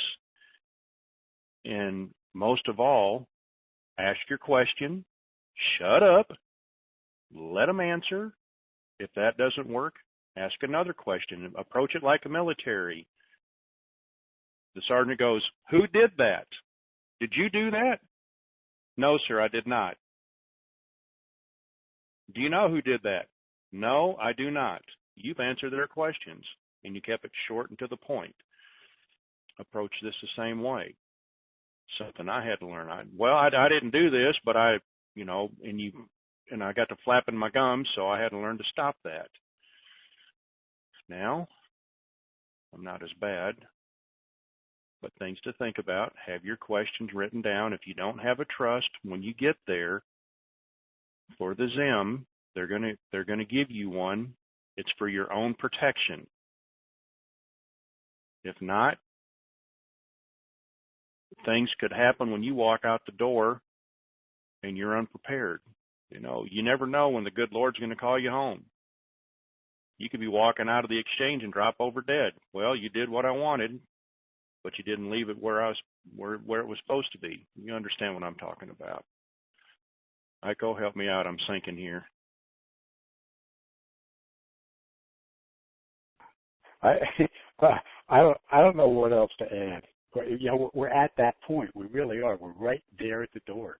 And most of all, ask your question. Shut up. Let them answer. If that doesn't work, ask another question. Approach it like a military. The sergeant goes, who did that? Did you do that? No, sir, I did not. Do you know who did that? No, I do not. You've answered their questions, and you kept it short and to the point. Approach this the same way. Something I had to learn. I didn't do this, but I got to flapping my gums, so I had to learn to stop that. Now, I'm not as bad, but things to think about. Have your questions written down. If you don't have a trust, when you get there for the Zim, they're gonna give you one. It's for your own protection. If not, things could happen when you walk out the door and you're unprepared. You know, you never know when the good Lord's going to call you home. You could be walking out of the exchange and drop over dead. Well, you did what I wanted, but you didn't leave it where it was supposed to be. You understand what I'm talking about. Iko, help me out. I'm sinking here. I I don't know what else to add. But, you know, we're at that point. We really are. We're right there at the door.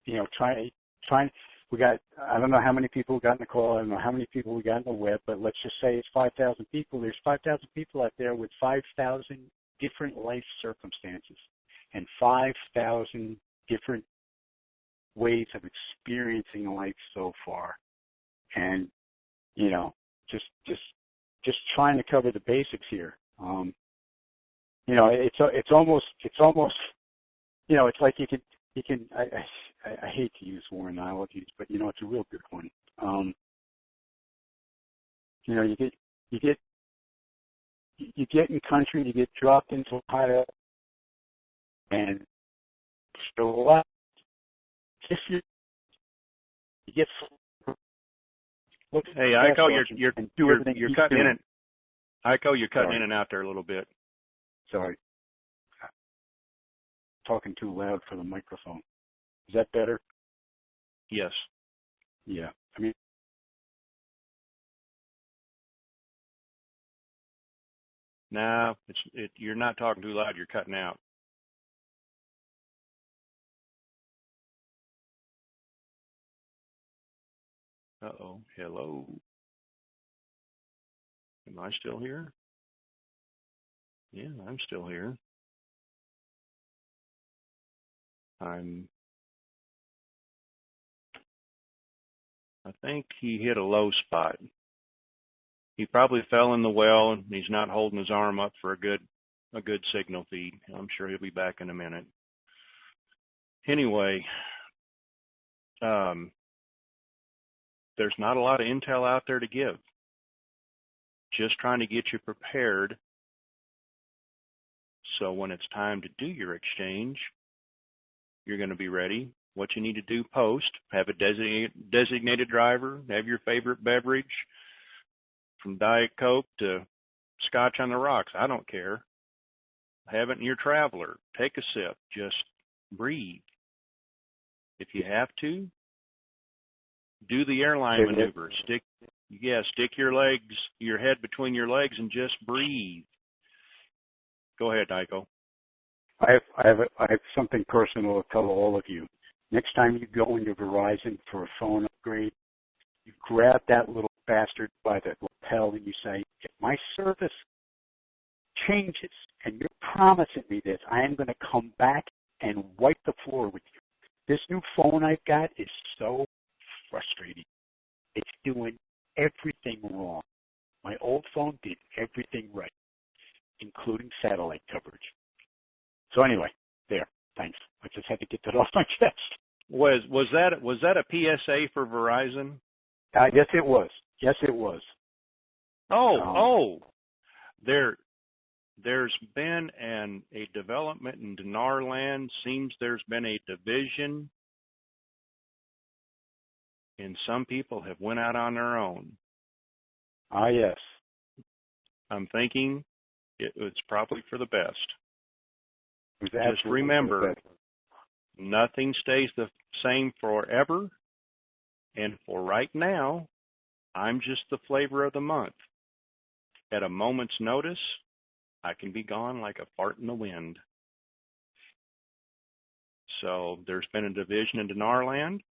You know, trying. We got. I don't know how many people got in the call. I don't know how many people we got in the web. But let's just say it's 5,000 people. There's 5,000 people out there with 5,000 different life circumstances and 5,000 different ways of experiencing life so far. And you know, just trying to cover the basics here. You know, it's almost, you know, it's like you can. I hate to use war analogies, but you know, it's a real good one. You know, you get in country, you get dropped into a hideout, and so what? If you get look. Hey, Iko, you're cutting in and Iko, you're cutting Sorry. in and out there a little bit. Sorry, talking too loud for the microphone. Is that better? Yes. Yeah. I mean, No, you're not talking too loud. You're cutting out. Uh-oh. Hello. Am I still here? Yeah, I'm still here. I think he hit a low spot. He probably fell in the well and he's not holding his arm up for a good signal feed. I'm sure he'll be back in a minute. Anyway, there's not a lot of intel out there to give. Just trying to get you prepared so when it's time to do your exchange, you're going to be ready. What you need to do post, have a designated driver, have your favorite beverage, from Diet Coke to Scotch on the rocks. I don't care. Have it in your traveler. Take a sip. Just breathe. If you have to, do the airline maneuver. Stick your head between your legs and just breathe. Go ahead, Iko. I have something personal to tell all of you. Next time you go into Verizon for a phone upgrade, you grab that little bastard by the lapel and you say, if my service changes and you're promising me this, I am going to come back and wipe the floor with you. This new phone I've got is so frustrating. It's doing everything wrong. My old phone did everything right, including satellite coverage. So anyway, there. Thanks. I just had to get that off my chest. Was that a PSA for Verizon? Yes, it was. Yes, it was. There's been a development in Dinar land. Seems there's been a division, and some people have went out on their own. Yes. I'm thinking it's probably for the best. Just remember, nothing stays the same forever, and for right now, I'm just the flavor of the month. At a moment's notice, I can be gone like a fart in the wind. So there's been a division in Dinar land.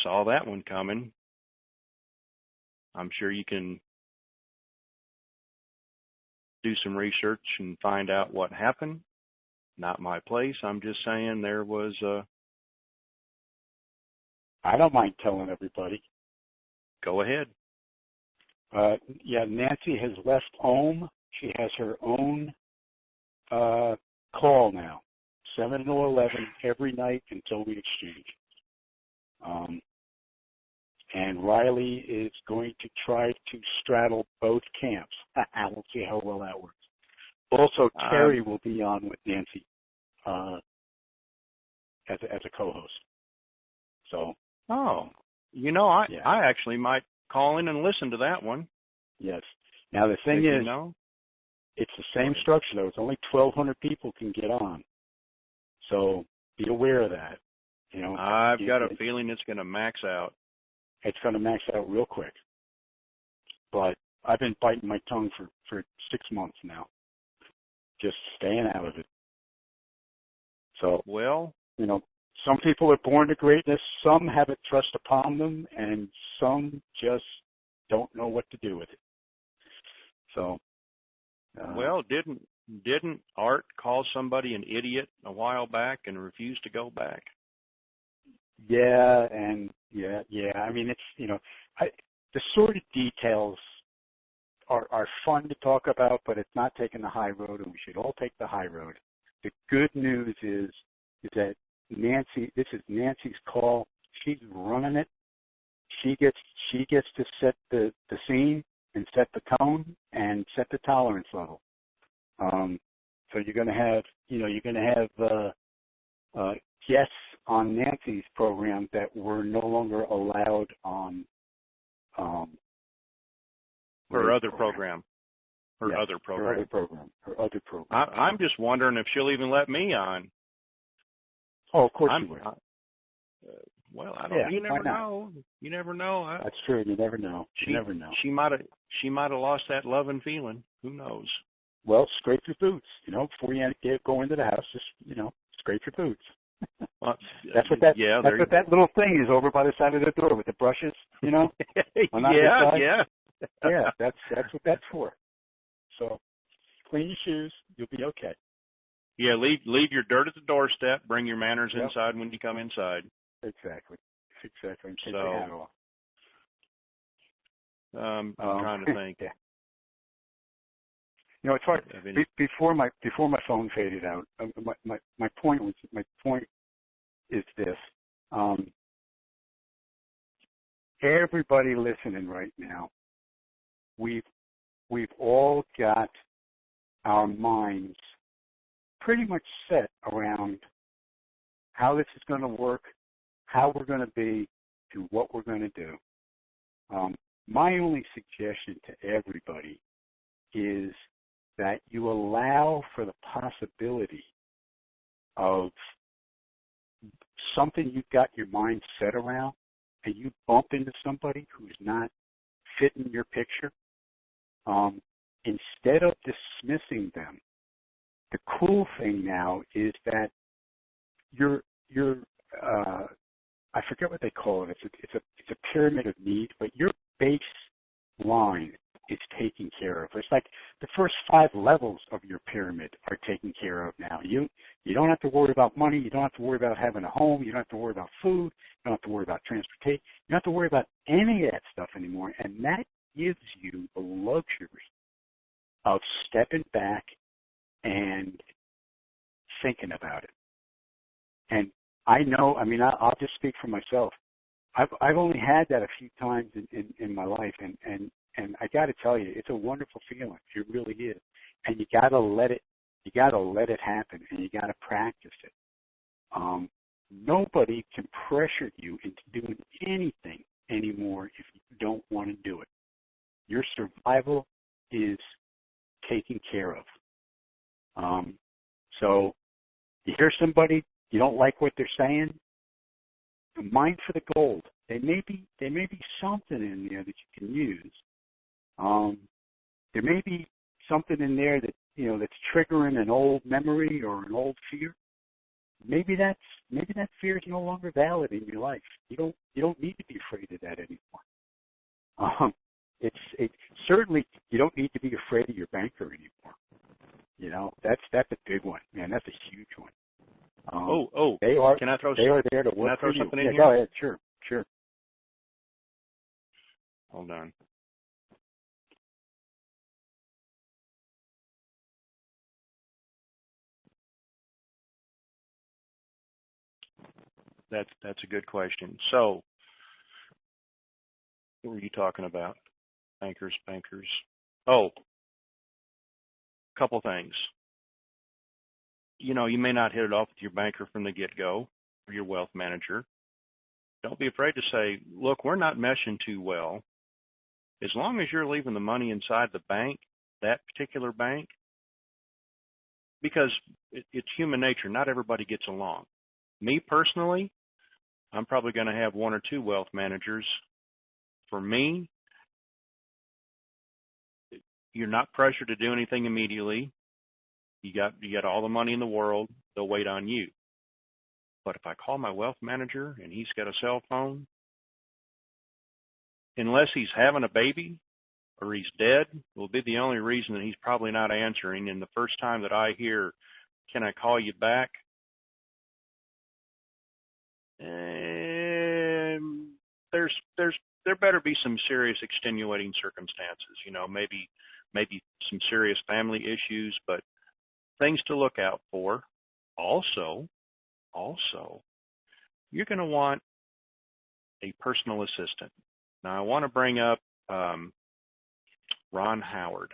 Saw that one coming. I'm sure you can do some research and find out what happened. Not my place. I'm just saying there was I don't mind telling everybody. Go ahead. Yeah, Nancy has left home. She has her own call now, 7 to 11 every night until we exchange. And Riley is going to try to straddle both camps. We'll see how well that works. Also, Terry will be on with Nancy as a co-host. So. I Yeah. I actually might call in and listen to that one. Yes. Now the thing is, it's the same structure though. It's only 1,200 people can get on. So be aware of that. I've got a feeling it's going to max out. It's going to max out real quick. But I've been biting my tongue for 6 months now, just staying out of it. So, some people are born to greatness. Some have it thrust upon them, and some just don't know what to do with it. So, didn't Art call somebody an idiot a while back and refuse to go back? Yeah. I mean, it's the sort of details are fun to talk about, but it's not taking the high road, and we should all take the high road. The good news is that this is Nancy's call. She's running it. She gets to set the scene and set the tone and set the tolerance level. So you're going to have guests on Nancy's program that were no longer allowed on her other program. Her other program. I'm just wondering if she'll even let me on. Oh, of course she will. I don't. You never know. You never know. That's true. You never know. You never know. She might have lost that love and feeling. Who knows? Well, scrape your boots. Before you go into the house, just scrape your boots. That's what that little thing is over by the side of the door with the brushes. Yeah. That's what that's for. So clean your shoes. You'll be okay. Yeah, leave your dirt at the doorstep. Bring your manners inside when you come inside. Exactly. And take your hat off. I'm trying to think. Yeah. It's hard. Before my phone faded out, my point is this: everybody listening right now, we've all got our minds pretty much set around how this is going to work, how we're going to be, and what we're going to do. My only suggestion to everybody is that you allow for the possibility of something you've got your mind set around, and you bump into somebody who's not fitting your picture. Instead of dismissing them, the cool thing now is that you're I forget what they call it. It's a pyramid of need, but your baseline is taken care of. It's like the first 5 levels of your pyramid are taken care of now. You don't have to worry about money. You don't have to worry about having a home. You don't have to worry about food. You don't have to worry about transportation. You don't have to worry about any of that stuff anymore. And that gives you the luxury of stepping back and thinking about it. And I know, I'll just speak for myself. I've only had that a few times in my life, and I got to tell you, it's a wonderful feeling. It really is. And you got to let it happen, and you got to practice it. Nobody can pressure you into doing anything anymore if you don't want to do it. Your survival is taken care of. So you hear somebody, you don't like what they're saying, mine for the gold. There may be something in there that you can use. There may be something in there that that's triggering an old memory or an old fear. Maybe that fear is no longer valid in your life. You don't need to be afraid of that anymore. It's certainly you don't need to be afraid of your banker anymore. That's a big one, man. That's a huge one. They are there to work for you. Something in here? Go ahead. Sure. Hold on. That's a good question. So, what were you talking about? Bankers. Oh, couple things. You know, you may not hit it off with your banker from the get-go or your wealth manager. Don't be afraid to say, look, we're not meshing too well. As long as you're leaving the money inside the bank, that particular bank, because it's human nature. Not everybody gets along. Me personally, I'm probably going to have one or two wealth managers. For me, you're not pressured to do anything immediately. You got all the money in the world. They'll wait on you. But if I call my wealth manager and he's got a cell phone, unless he's having a baby or he's dead, will be the only reason that he's probably not answering. And the first time that I hear, can I call you back? There better be some serious extenuating circumstances, you know, maybe some serious family issues, but things to look out for. Also, you're going to want a personal assistant. Now, I want to bring up Ron Howard.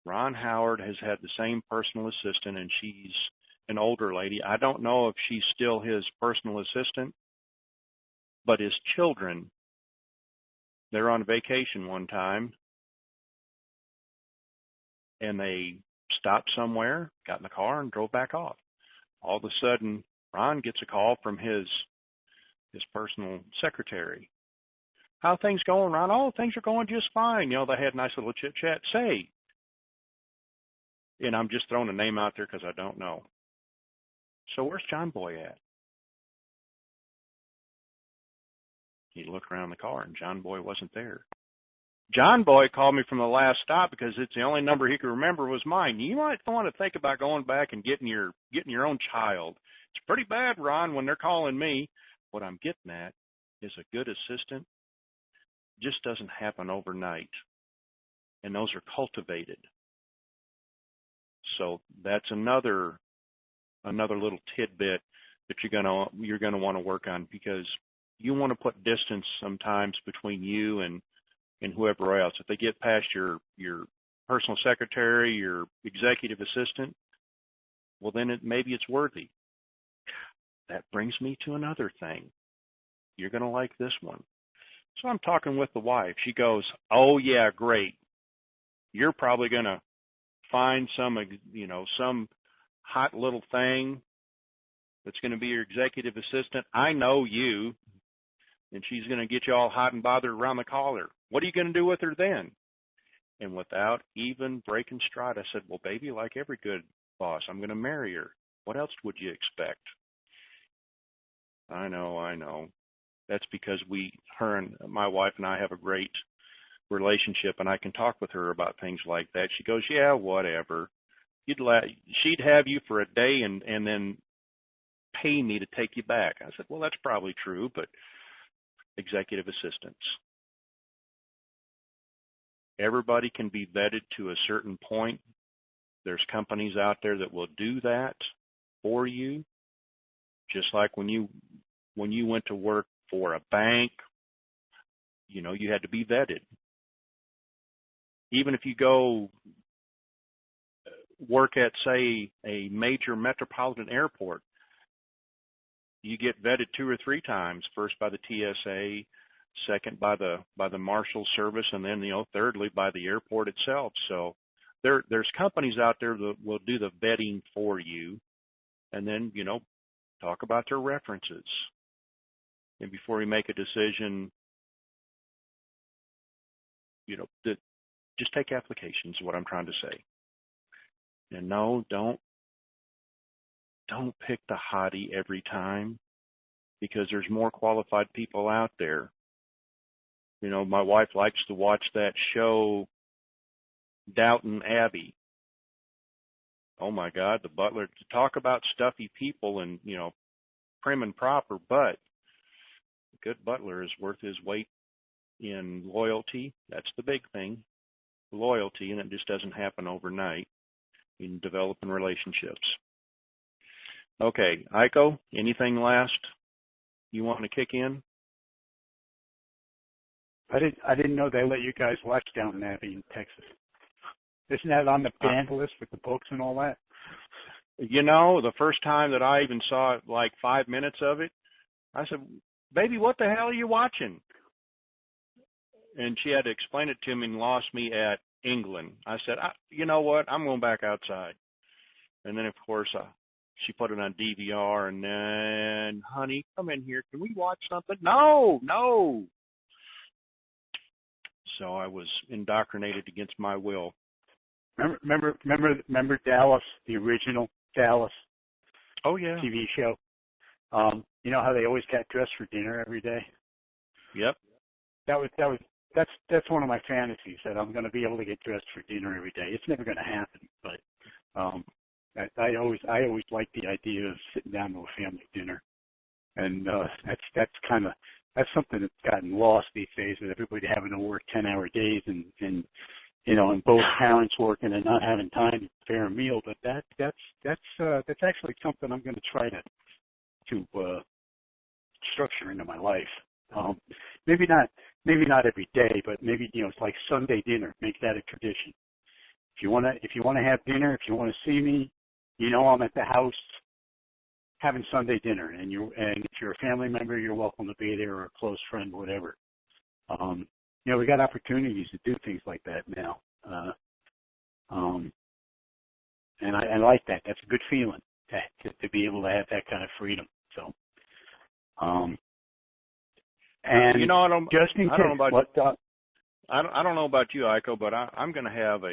Ron Howard has had the same personal assistant, and she's an older lady. I don't know if she's still his personal assistant, but his children, they're on vacation one time, and they stopped somewhere, got in the car, and drove back off. All of a sudden, Ron gets a call from his personal secretary. How are things going, Ron? Oh, things are going just fine. You know, they had a nice little chit-chat. Say, and I'm just throwing a name out there because I don't know. So where's John Boy at? He looked around the car, and John Boy wasn't there. John Boy called me from the last stop because it's the only number he could remember was mine. You might want to think about going back and getting your own child. It's pretty bad, Ron, when they're calling me. What I'm getting at is a good assistant just doesn't happen overnight, and those are cultivated. So that's another little tidbit that you're gonna want to work on, because you want to put distance sometimes between you and whoever else. If they get past your personal secretary, your executive assistant, well, then maybe it's worthy. That brings me to another thing. You're going to like this one. So I'm talking with the wife. She goes, oh, yeah, great. You're probably going to find some hot little thing that's going to be your executive assistant. I know you. And she's going to get you all hot and bothered around the collar. What are you going to do with her then? And without even breaking stride, I said, well, baby, like every good boss, I'm going to marry her. What else would you expect? I know. That's because my wife and I have a great relationship, and I can talk with her about things like that. She goes, yeah, whatever. She'd have you for a day and then pay me to take you back. I said, well, that's probably true, but executive assistants. Everybody can be vetted to a certain point. There's companies out there that will do that for you. Just like when you went to work for a bank, you know, you had to be vetted. Even if you go work at, say, a major metropolitan airport, you get vetted 2 or 3 times, first by the TSA, second by the Marshal Service, and then, thirdly by the airport itself. So there's companies out there that will do the vetting for you, and then, talk about their references. And before you make a decision, just take applications is what I'm trying to say. And no, don't pick the hottie every time, because there's more qualified people out there. My wife likes to watch that show, Downton Abbey. Oh my God, the butler, to talk about stuffy people and, prim and proper, but a good butler is worth his weight in loyalty. That's the big thing, loyalty, and it just doesn't happen overnight in developing relationships. Okay, Aiko, anything last you want to kick in? I didn't know they let you guys watch Downton Abbey in Texas. Isn't that on the banned list with the books and all that? You know, the first time that I even saw like 5 minutes of it, I said, "Baby, what the hell are you watching?" And she had to explain it to me and lost me at England. I said, "You know what? I'm going back outside." And then, of course, she put it on DVR, and then, "Honey, come in here. Can we watch something?" No, no. So I was indoctrinated against my will. Remember Dallas, the original Dallas Oh, yeah. TV show? You know how they always got dressed for dinner every day? Yep. That's one of my fantasies, that I'm going to be able to get dressed for dinner every day. It's never going to happen, but I always liked the idea of sitting down to a family dinner, and that's something that's gotten lost these days, with everybody having to work 10-hour days and and both parents working and not having time to prepare a meal. But that's actually something I'm going to try to structure into my life. Maybe not every day, but maybe it's like Sunday dinner. Make that a tradition. If you want to have dinner, if you want to see me, I'm at the house having Sunday dinner, and if you're a family member, you're welcome to be there, or a close friend, whatever. We got opportunities to do things like that now, and I like that. That's a good feeling to be able to have that kind of freedom. So, and I don't, just in I case, don't know about I don't know about you, Iko, but I'm going to have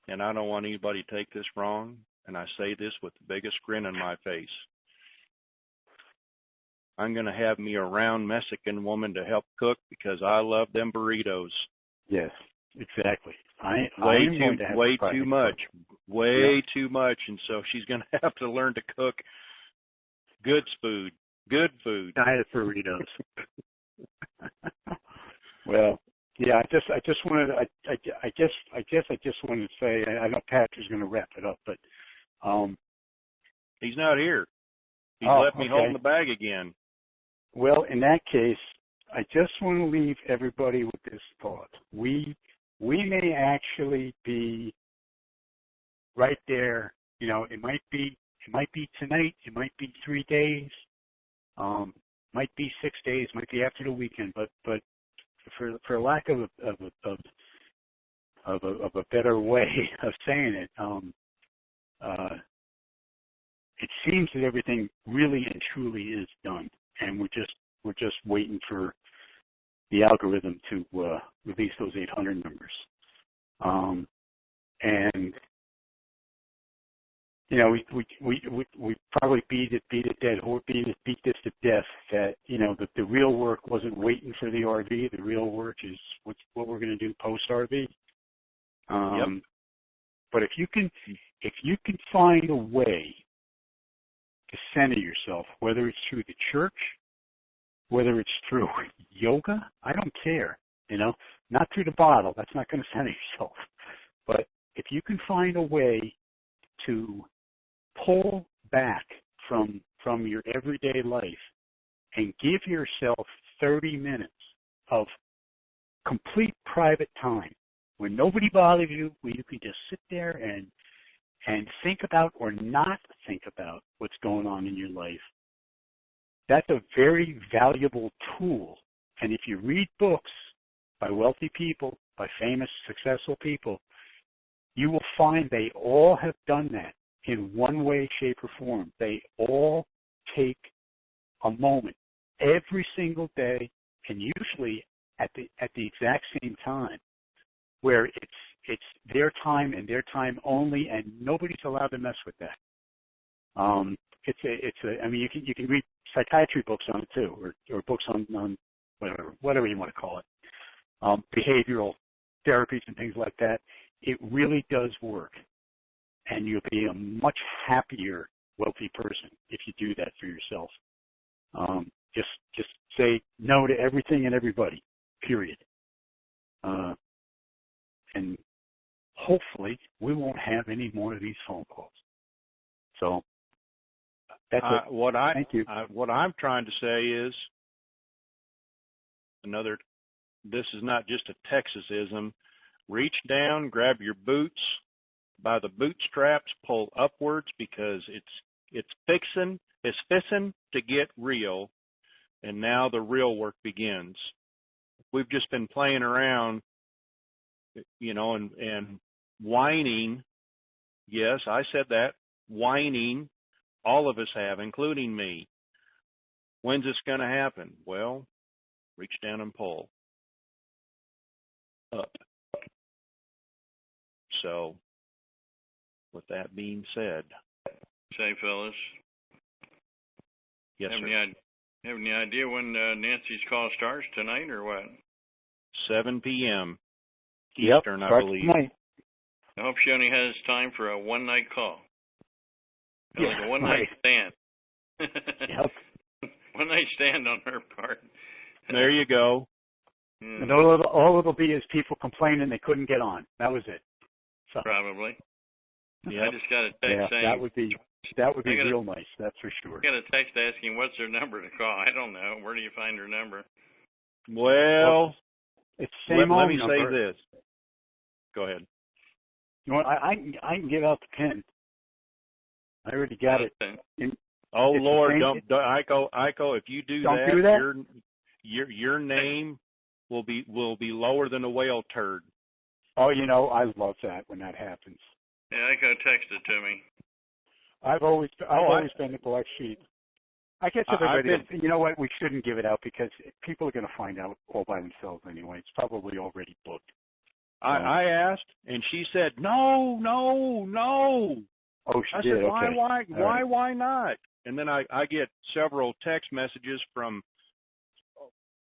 and I don't want anybody to take this wrong, and I say this with the biggest grin on my face. I'm going to have me a round Mexican woman to help cook, because I love them burritos. Yes, exactly. Way too much, too much, and so she's going to have to learn to cook good food. Diet burritos. Well, yeah. I just wanted. I guess I just wanted to say. I know Patrick's going to wrap it up, but he's not here. He's left me holding the bag again. Well, in that case, I just want to leave everybody with this thought. We may actually be right there. It might be tonight. It might be 3 days. Might be 6 days. Might be after the weekend. But for lack of a better way of saying it, it seems that everything really and truly is done, and we're just waiting for the algorithm to release those 800 numbers. And we probably beat this to death, that that the real work wasn't waiting for the RV. The real work is what we're going to do post RV. Yep. But if you can find a way to center yourself, whether it's through the church, whether it's through yoga, I don't care. Not through the bottle. That's not going to center yourself. But if you can find a way to pull back from your everyday life and give yourself 30 minutes of complete private time, when nobody bothers you, where you can just sit there and think about or not think about what's going on in your life, that's a very valuable tool. And if you read books by wealthy people, by famous, successful people, you will find they all have done that in one way, shape, or form. They all take a moment every single day, and usually at the exact same time, where it's their time and their time only, and nobody's allowed to mess with that. I mean, you can read psychiatry books on it too, or books on whatever you want to call it, behavioral therapies and things like that. It really does work, and you'll be a much happier, wealthy person if you do that for yourself. Just say no to everything and everybody, period. And hopefully we won't have any more of these phone calls. So that's it. Thank you. What I'm trying to say is this is not just a Texasism. Reach down, grab your boots by the bootstraps, pull upwards because it's fixin' to get real, and now the real work begins. We've just been playing around, and whining. Yes, I said that. Whining. All of us have, including me. When's this going to happen? Well, reach down and pull. Up. So, with that being said. Say, fellas. Yes, sir. Have any idea when Nancy's call starts tonight or what? 7 p.m. Yep, Eastern, I starts believe. tonight. I hope she only has time for a one-night call. Yeah, Like a one-night stand. Yep. One-night stand on her part. There you go. And all it'll be is people complaining they couldn't get on. That was it. So, probably. Yep. I just got a text saying that would be real nice. That's for sure. I got a text asking what's her number to call. I don't know. Where do you find her number? Well, it's the same let me number. say this. Go ahead. You know what? I can give out the pin. I already got it. Oh it's Lord, don't Iko, if you do that, your name will be lower than a whale turd. Oh, I love that when that happens. Yeah, Iko texted to me. I've always been the black sheep. I guess everybody. You know what? We shouldn't give it out because people are going to find out all by themselves anyway. It's probably already booked. I asked, and she said, no. Oh, she did. Said, okay. why not? And then I get several text messages from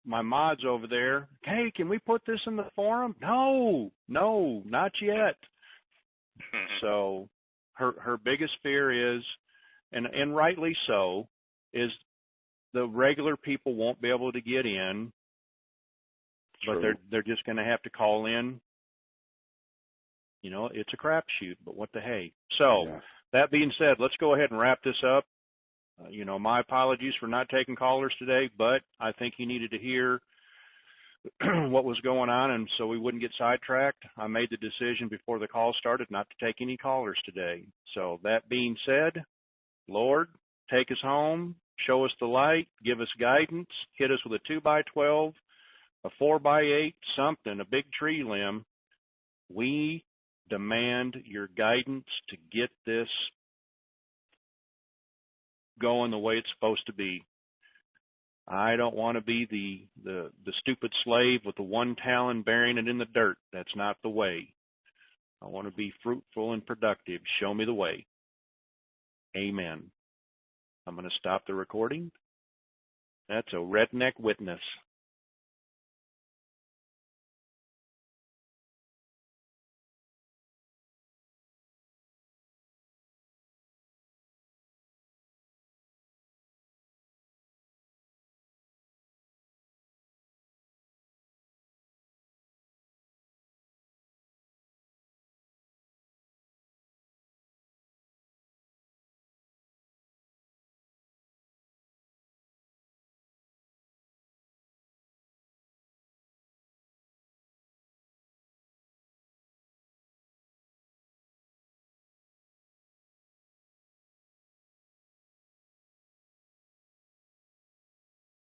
my mods over there. Hey, can we put this in the forum? No, not yet. So her biggest fear is, and rightly so, is the regular people won't be able to get in, but they're just going to have to call in. It's a crapshoot, but what the hey. So that being said, let's go ahead and wrap this up. My apologies for not taking callers today, but I think you needed to hear what was going on, and so we wouldn't get sidetracked. I made the decision before the call started not to take any callers today. So that being said, Lord, take us home, show us the light, give us guidance, hit us with a 2x12, a 4x8, something, a big tree limb. We demand your guidance to get this going the way it's supposed to be. I don't want to be the stupid slave with the one talon burying it in the dirt. That's not the way. I want to be fruitful and productive. Show me the way. Amen. I'm going to stop the recording. That's a redneck witness.